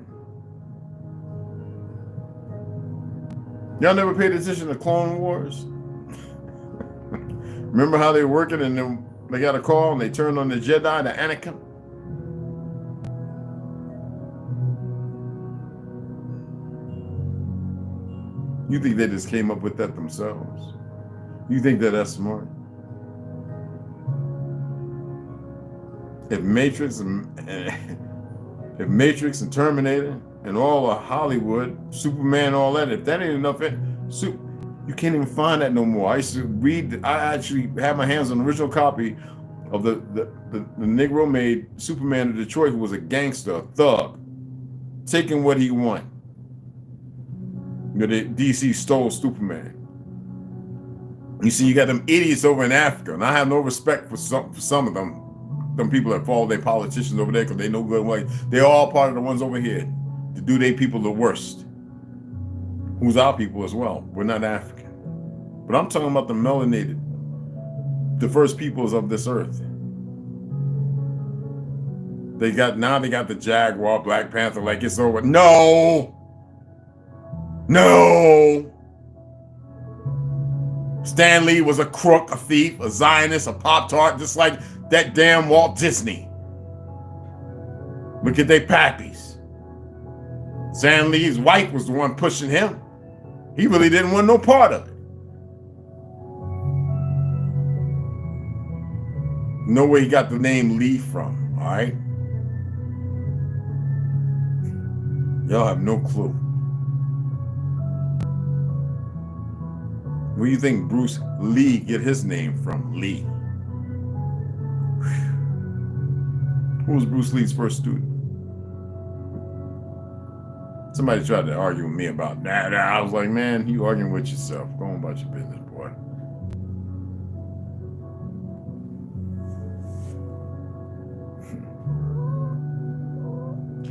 Y'all never paid attention to Clone Wars? Remember how they were working and then they got a call and they turned on the Jedi, the Anakin? You think they just came up with that themselves? You think that that's smart? If Matrix and Terminator and all of Hollywood, Superman, all that, if that ain't enough, You can't even find that no more. I used to read, I actually had my hands on the original copy of the Negro made Superman of Detroit, who was a gangster, a thug, taking what he wanted. You know, the DC stole Superman. You see, you got them idiots over in Africa, and I have no respect for some of them people that follow their politicians over there because they know good way. They're all part of the ones over here to do their people the worst. Who's our people as well. We're not African. But I'm talking about the melanated, the first peoples of this earth. Now they got the Jaguar, Black Panther, like it's over. No! No! Stan Lee was a crook, a thief, a Zionist, a Pop-Tart, just like that damn Walt Disney. Look at their pappies. Stan Lee's wife was the one pushing him. He really didn't want no part of it. Know where he got the name Lee from, all right? Y'all have no clue. Where do you think Bruce Lee get his name from? Lee. Who was Bruce Lee's first student? Somebody tried to argue with me about that. I was like, man, you arguing with yourself. Go on about your business, boy.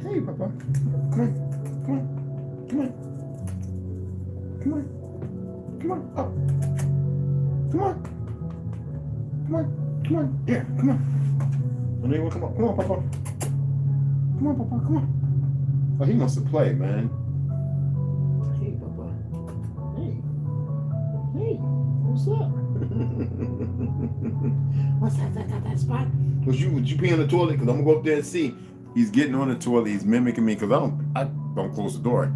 Hey, Papa. Come on. Come on. Come on. Come on. Come on. Up. Come on. Come on. Come on. Yeah, come on. Anyone, come on. Come on, Papa. Come on, Papa. Come on. Oh, he wants to play, man. Hey, Papa. Hey. Hey, what's up? What's that spot? Would you pee in the toilet? Because I'm going to go up there and see. He's getting on the toilet. He's mimicking me because I don't close the door.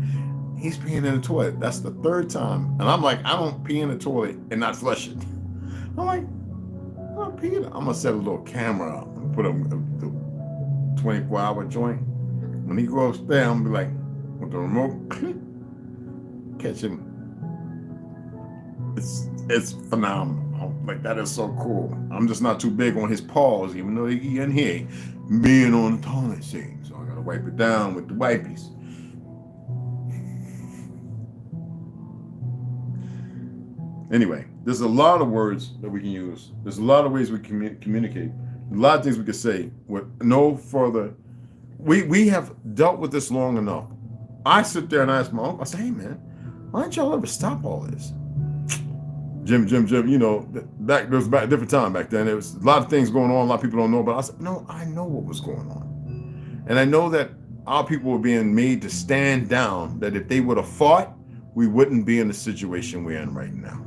He's peeing in the toilet. That's the third time. And I'm like, I don't pee in the toilet and not flush it. I'm like, I'm peeing. I'm going to set a little camera up and put a 24-hour joint. When he goes upstairs, I'm gonna be like, with the remote, click, catch him. It's phenomenal. Like, that is so cool. I'm just not too big on his paws, even though he in here being on the toilet seat. So I gotta wipe it down with the wipies. Anyway, there's a lot of words that we can use. There's a lot of ways we can communicate. A lot of things we can say with no further. We have dealt with this long enough. I sit there and I ask my uncle, I say, hey man, why don't y'all ever stop all this? Jim, you know, there was a different time back then. There was a lot of things going on, a lot of people don't know about. I said, no, I know what was going on. And I know that our people were being made to stand down, that if they would have fought, we wouldn't be in the situation we're in right now.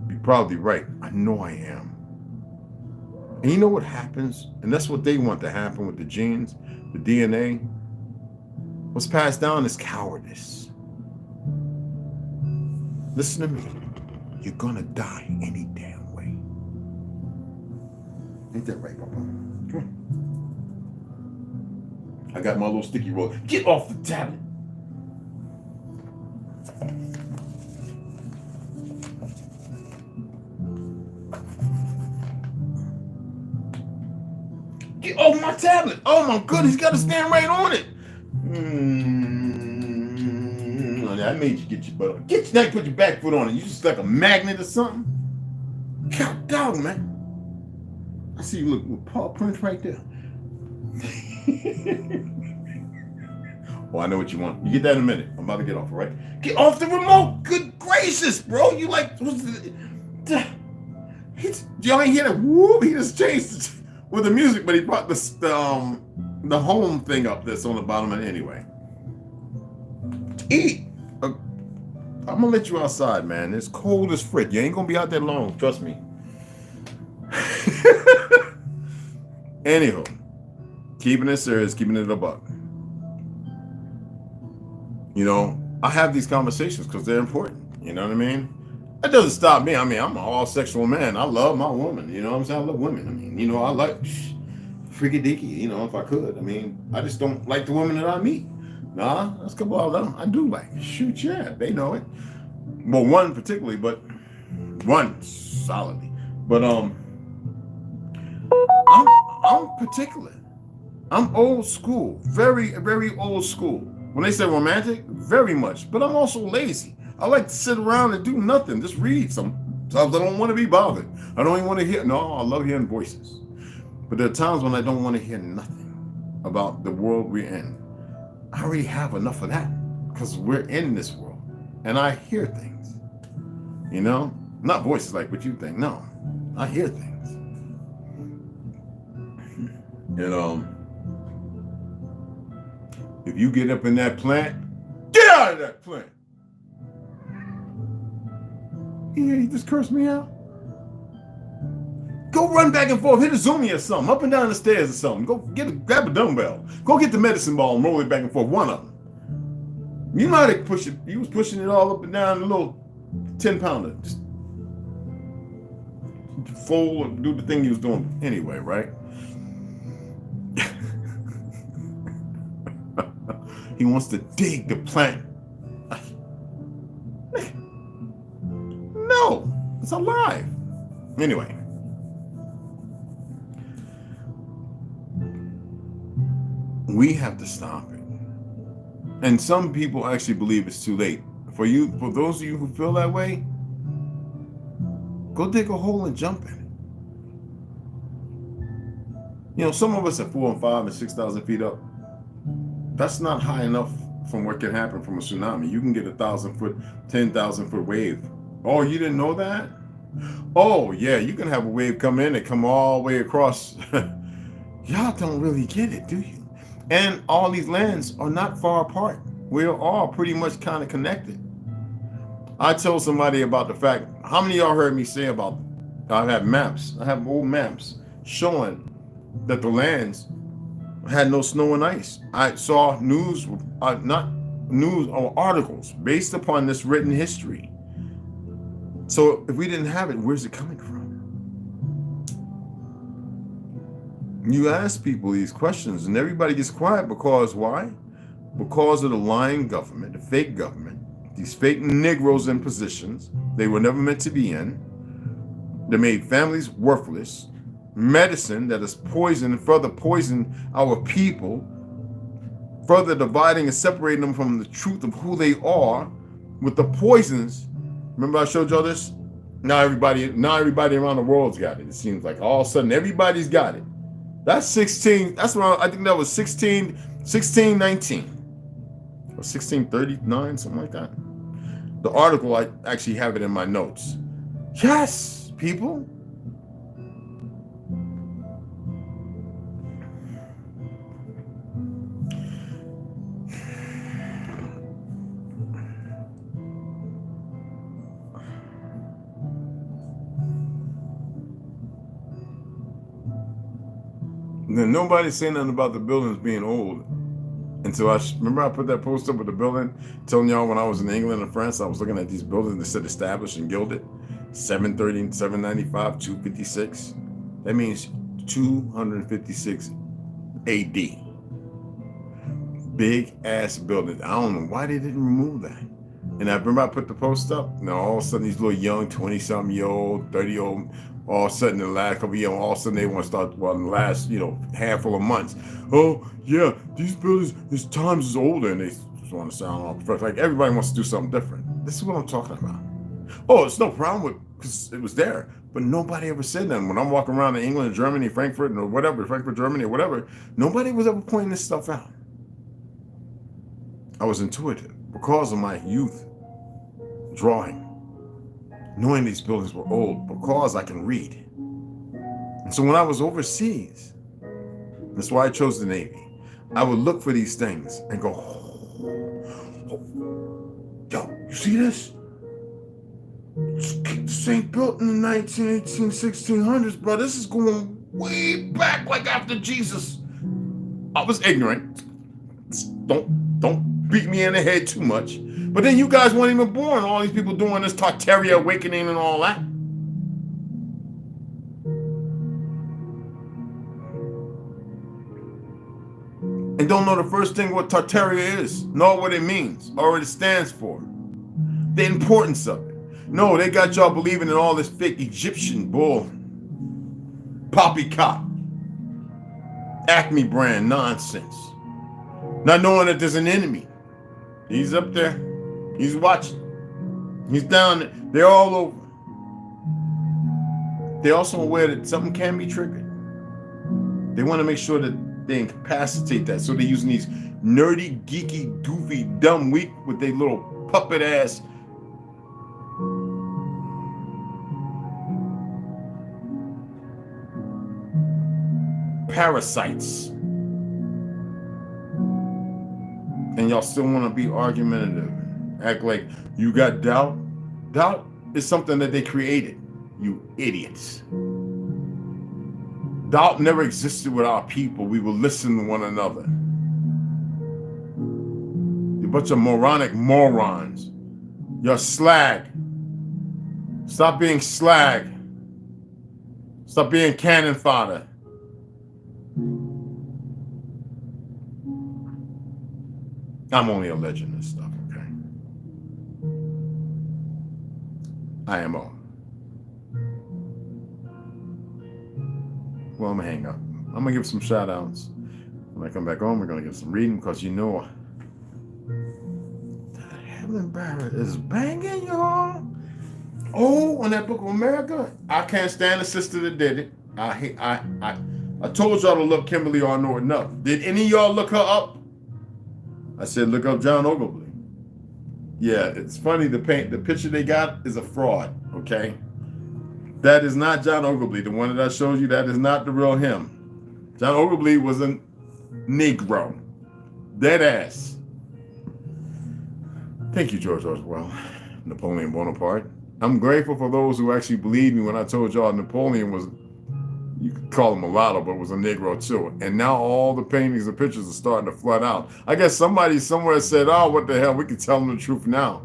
You're probably right. I know I am. And you know what happens? And that's what they want to happen with the genes, the DNA. What's passed down is cowardice. Listen to me. You're gonna die any damn way. Ain't that right, Papa? Come on. I got my little sticky roll. Get off the tablet. Get off my tablet. Oh my goodness, he's got to stand right on it. I made you get your butt on. Get your neck, put your back foot on it. You just like a magnet or something. God dog, man. I see you look with paw prints right there. Oh, I know what you want. You get that in a minute. I'm about to get off, all right? Get off the remote. Good gracious, bro. You like, y'all ain't hear that? Whoop, he just changed it with the music, but he brought the home thing up that's on the bottom of it anyway. Eat. I'm gonna let you outside, man. It's cold as frit. You ain't gonna be out there long, trust me. Anywho, keeping it serious, keeping it a buck. You know, I have these conversations because they're important. You know what I mean? That doesn't stop me. I mean, I'm an all-sexual man. I love my woman. You know what I'm saying? I love women. I mean, you know, I like freaky deaky, you know, if I could. I mean, I just don't like the women that I meet. Nah, that's a couple of them I do like. Shoot, yeah, they know it. Well, one particularly, but one solidly. But I'm particular. I'm old school, very old school. When they say romantic, very much. But I'm also lazy. I like to sit around and do nothing, just read. Sometimes I don't want to be bothered. I don't even want to hear. No, I love hearing voices. But there are times when I don't want to hear nothing about the world we're in. I already have enough of that because we're in this world, and I hear things. You know, not voices like what you think. No, I hear things. And if you get up in that plant, get out of that plant. Yeah, he just cursed me out. Go run back and forth, hit a zoomie or something, up and down the stairs or something. Go grab a dumbbell. Go get the medicine ball and roll it back and forth. One of them. You know how to push it. You was pushing it all up and down a little 10-pounder. Just fold and do the thing you was doing anyway, right? He wants to dig the plant. No, it's alive. Anyway. We have to stop it. And some people actually believe it's too late. For those of you who feel that way, go dig a hole and jump in it. You know, some of us are 4 and 5 and 6,000 feet up. That's not high enough from what can happen from a tsunami. You can get 1,000 foot, 10,000 foot wave. Oh, you didn't know that? Oh, yeah, you can have a wave come in and come all the way across. Y'all don't really get it, do you? And all these lands are not far apart. We're all pretty much kind of connected. I told somebody about the fact, how many of y'all heard me say about, I have maps, I have old maps showing that the lands had no snow and ice. I saw news, not news or articles based upon this written history. So if we didn't have it, where's it coming from? You ask people these questions and everybody gets quiet because why? Because of the lying government, the fake government, these fake Negroes in positions they were never meant to be in. They made families worthless, medicine that is poison and further poison our people, further dividing and separating them from the truth of who they are with the poisons. Remember I showed y'all this? Now everybody around the world's got it. It seems like all of a sudden everybody's got it. That's 16, that's around, I think that was 1619 or 1639, something like that. The article, I actually have it in my notes. Yes, people. Then nobody saying nothing about the buildings being old until I remember I put that post up with the building telling y'all when I was in England and France, I was looking at these buildings that said established and gilded, 730, 795, 256. That means 256 AD. Big ass buildings. I don't know why they didn't remove that. And I remember I put the post up. Now all of a sudden these little young 20-something-year-old, 30-year-old, all of a sudden in the last couple of years, all of a sudden they want to start, well, in the last, handful of months. Oh, yeah, these buildings, these times is older, and they just want to sound all fresh. Like everybody wants to do something different. This is what I'm talking about. Oh, it's no problem with, because it was there, but nobody ever said that. When I'm walking around in England, Germany, Frankfurt, or whatever, Frankfurt, Germany, or whatever, nobody was ever pointing this stuff out. I was intuitive because of my youth drawing. Knowing these buildings were old because I can read. And so when I was overseas, that's why I chose the Navy, I would look for these things and go, yo, you see this? This ain't built in the 1918, 1600s, bro. This is going way back, like after Jesus. I was ignorant. Don't beat me in the head too much. But then you guys weren't even born. All these people doing this Tartaria awakening and all that. and don't know the first thing what Tartaria is, nor what it means, or what it stands for, the importance of it. No, they got y'all believing in all this fake Egyptian bull, poppycock, Acme brand nonsense, not knowing that there's an enemy. He's up there, he's watching, he's down there, they're all over. They're also aware that something can be triggered. They want to make sure that they incapacitate that. So they're using these nerdy, geeky, goofy, dumb, weak with their little puppet ass parasites. And y'all still want to be argumentative. Act like you got doubt. Doubt is something that they created. You idiots. Doubt never existed with our people. We will listen to one another. You bunch of moronic morons. You're slag. Stop being slag. Stop being cannon fodder. I'm only alleging this stuff, okay? IMO. Well, I'm gonna hang up. I'm gonna give some shout outs. When I come back on, we're gonna get some reading because you know that Heaven Barrett is banging, y'all. Oh, on that Book of America, I can't stand the sister that did it. I told y'all to look Kimberly R. Norton up. Did any of y'all look her up? I said look up John Ogilvy. Yeah, it's funny. The picture they got is a fraud. Okay. That is not John Ogilvy. The one that I showed you, that is not the real him. John Ogilvy was a Negro. Dead ass. Thank you, George Orwell. Napoleon Bonaparte. I'm grateful for those who actually believed me when I told y'all Napoleon was, you could call him mulatto, but was a Negro too. And now all the paintings and pictures are starting to flood out. I guess somebody somewhere said, oh, what the hell, we can tell them the truth now.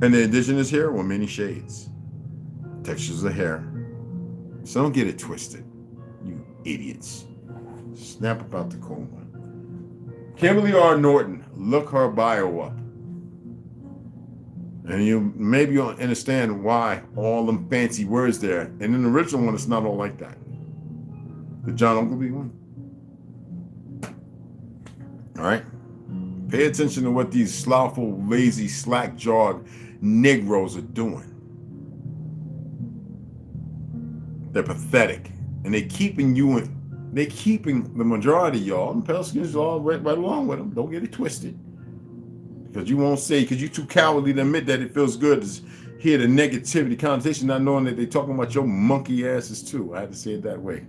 And the indigenous hair were many shades, textures of hair. So don't get it twisted, you idiots. Snap about the cold one. Kimberly R. Norton, look her bio up. And you'll understand why all them fancy words there. And in the original one, it's not all like that. The John Ogilvy one. All right. Pay attention to what these slothful, lazy, slack-jawed Negroes are doing. They're pathetic. And they're keeping the majority of y'all, and pale skins all right along with them. Don't get it twisted. Because you won't say, because you're too cowardly to admit that it feels good to hear the negativity connotation, not knowing that they're talking about your monkey asses too. I had to say it that way.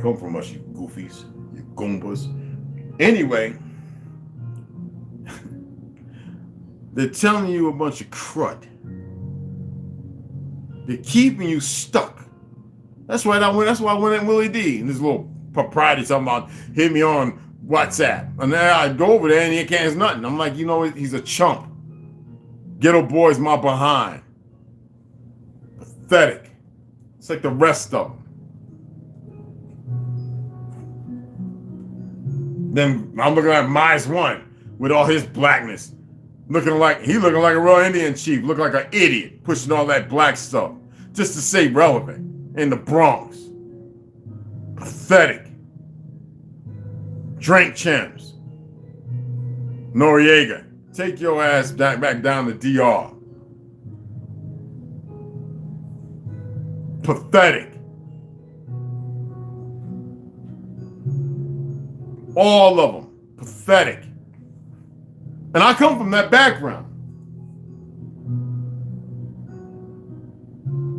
Come from us, you goofies, you goombas. Anyway, they're telling you a bunch of crud. They're keeping you stuck. That's why I went at Willie D and this little propriety talking about hit me on WhatsApp. And then I go over there and he can't nothing. I'm like, you know, he's a chump. Ghetto boy's my behind. Pathetic. It's like the rest of them. Then I'm looking at Mize One with all his blackness. Looking like a real Indian chief, looking like an idiot, pushing all that black stuff just to stay relevant in the Bronx. Pathetic. Drink champs. Noriega, take your ass back down to DR. Pathetic. All of them. Pathetic. And I come from that background.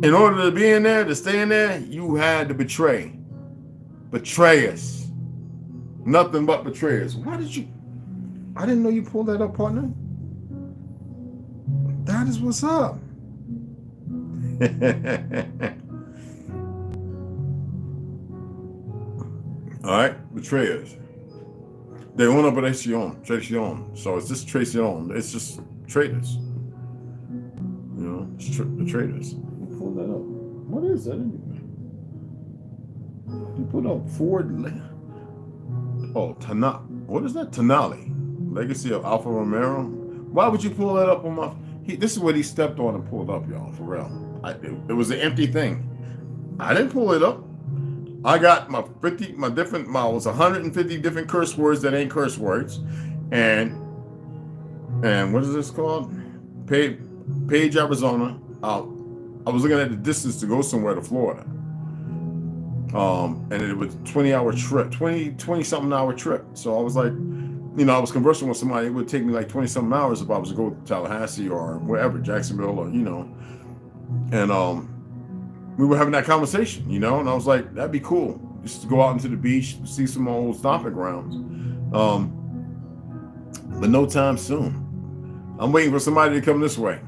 In order to be in there, to stay in there, you had to betray. Betray us. Nothing but betrayers. Why did you? I didn't know you pulled that up, partner. That is what's up. All right, betrayers. De una traición. So it's just traición. It's just traitors. You know. The traders. Who pulled that up? What is that anyway? You put up Ford. Oh, what is that? Tenali. Legacy of Alfa Romero. Why would you pull that up on my? This is what he stepped on and pulled up, y'all. For real. It was an empty thing. I didn't pull it up. I got my 150 different curse words that ain't curse words, and what is this called? Page, Arizona. I was looking at the distance to go somewhere to Florida. And it was a 20-hour trip, 20-something hour trip. So I was like, I was conversing with somebody. It would take me like 20-something hours if I was to go to Tallahassee or wherever, Jacksonville, or and we were having that conversation, and I was like, that'd be cool, just to go out into the beach, see some old stomping grounds. But no time soon. I'm waiting for somebody to come this way.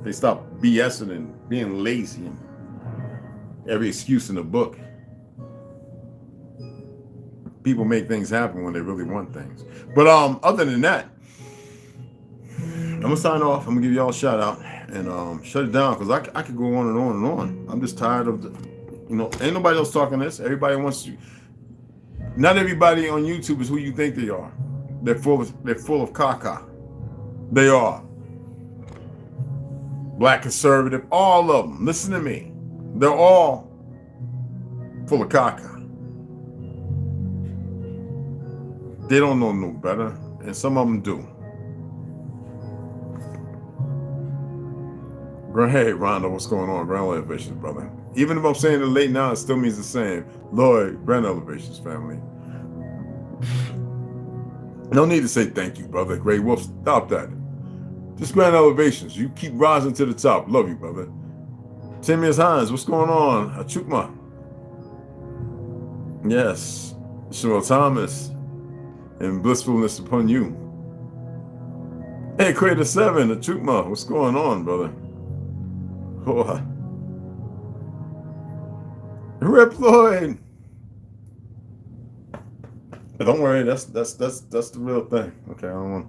They stop BSing and being lazy and every excuse in the book. People make things happen when they really want things. But other than that, I'm gonna sign off. I'm gonna give y'all a shout out and shut it down, because I could go on and on and on. I'm just tired of ain't nobody else talking this. Everybody wants to. Not everybody on YouTube is who you think they are. They're full of caca. They are. Black conservative, all of them. Listen to me. They're all full of caca. They don't know no better, and some of them do. Hey, Rhonda, what's going on? Ground elevations, brother. Even if I'm saying it late now, it still means the same. Lloyd, ground elevations, family. No need to say thank you, brother. Gray Wolf, stop that. Just ground elevations. You keep rising to the top. Love you, brother. Timius Hines, what's going on? Achukma. Yes. Cheryl Thomas. And blissfulness upon you. Hey, Crater 7, Achukma, what's going on, brother? Oh. Rip Lloyd. Don't worry, that's the real thing. Okay, I don't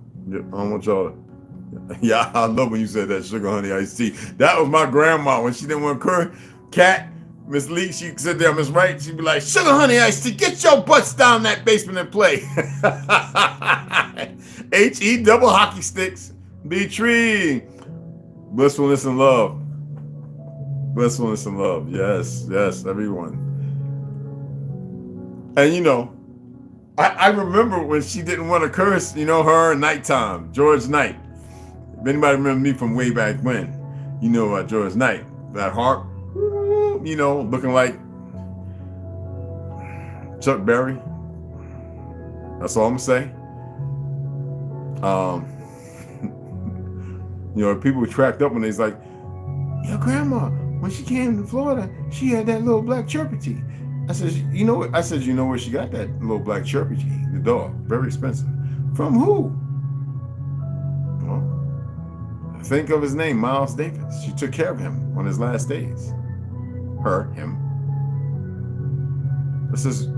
want y'all to. Yeah, I love when you said that, sugar honey iced tea. That was my grandma when she didn't want curry. Cat, Miss Lee, she sit there, Miss Wright, she'd be like, sugar honey iced tea, get your butts down that basement and play. H-E double hockey sticks. B-Tree. Blissfulness and love. Blissfulness and love. Yes, everyone. And I remember when she didn't want to curse, her Nighttime, George Knight. If anybody remember me from way back when, George Knight, that harp, looking like Chuck Berry. That's all I'm gonna say. People tracked up when they's like, your grandma, when she came to Florida, she had that little black Chirpity. I said, you know what? I said, you know where she got that little black Chirpity, the dog, very expensive. From who? Well, think of his name, Miles Davis. She took care of him on his last days. Him. This is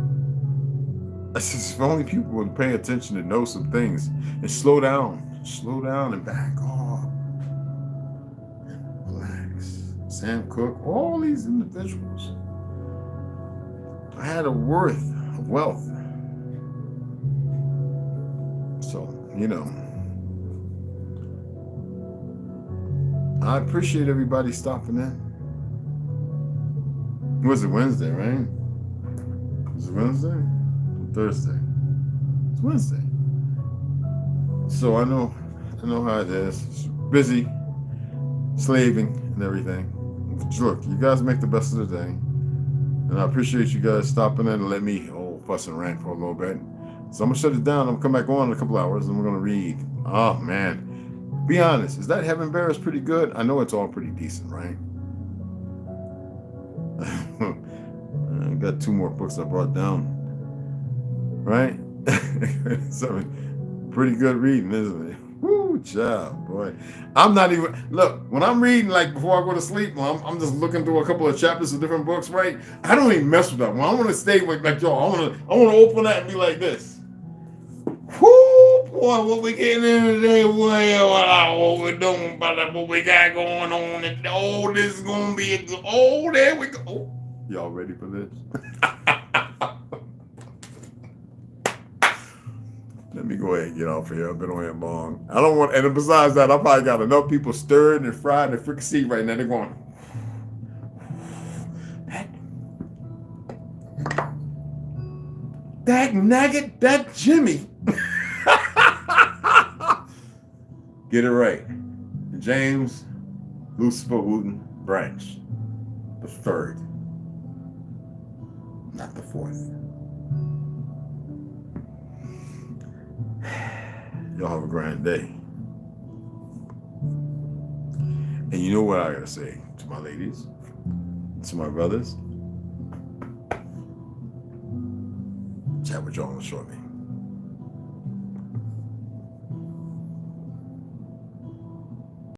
if only people would pay attention and know some things and slow down and back off. Relax. Sam Cooke, all these individuals. I had a wealth. So, I appreciate everybody stopping in. Was it Wednesday, right? Was it Wednesday? Thursday. It's Wednesday. So I know how it is. It's busy, slaving, and everything. Look, you guys make the best of the day. And I appreciate you guys stopping in and let me fuss and rant for a little bit. So I'm going to shut it down. I'm going to come back on in a couple hours and we're going to read. Oh, man. Be honest. Is that Heaven Bearers pretty good? I know it's all pretty decent, right? I got 2 more books I brought down. Right? So, pretty good reading, isn't it? Woo, child, boy. I'm not even, look, when I'm reading, like, before I go to sleep, I'm just looking through a couple of chapters of different books, right? I don't even mess with that one. I want to stay with, like, y'all. I want to open that and be like this. Whoo, boy. Boy, what we getting in today, boy, what we doing, brother, what we got going on, and oh, this is gonna be a good, oh, there we go. Oh, y'all ready for this? Let me go ahead and get off here. I've been on here long. I don't want, and besides that, I probably got enough people stirred and fried in the freaking seat right now. They're going, that nugget, that Jimmy. Get it right. James Lucifer Wooten Branch, the third, not the fourth. Y'all have a grand day. And you know what I gotta say to my ladies, to my brothers? Chat with y'all shortly.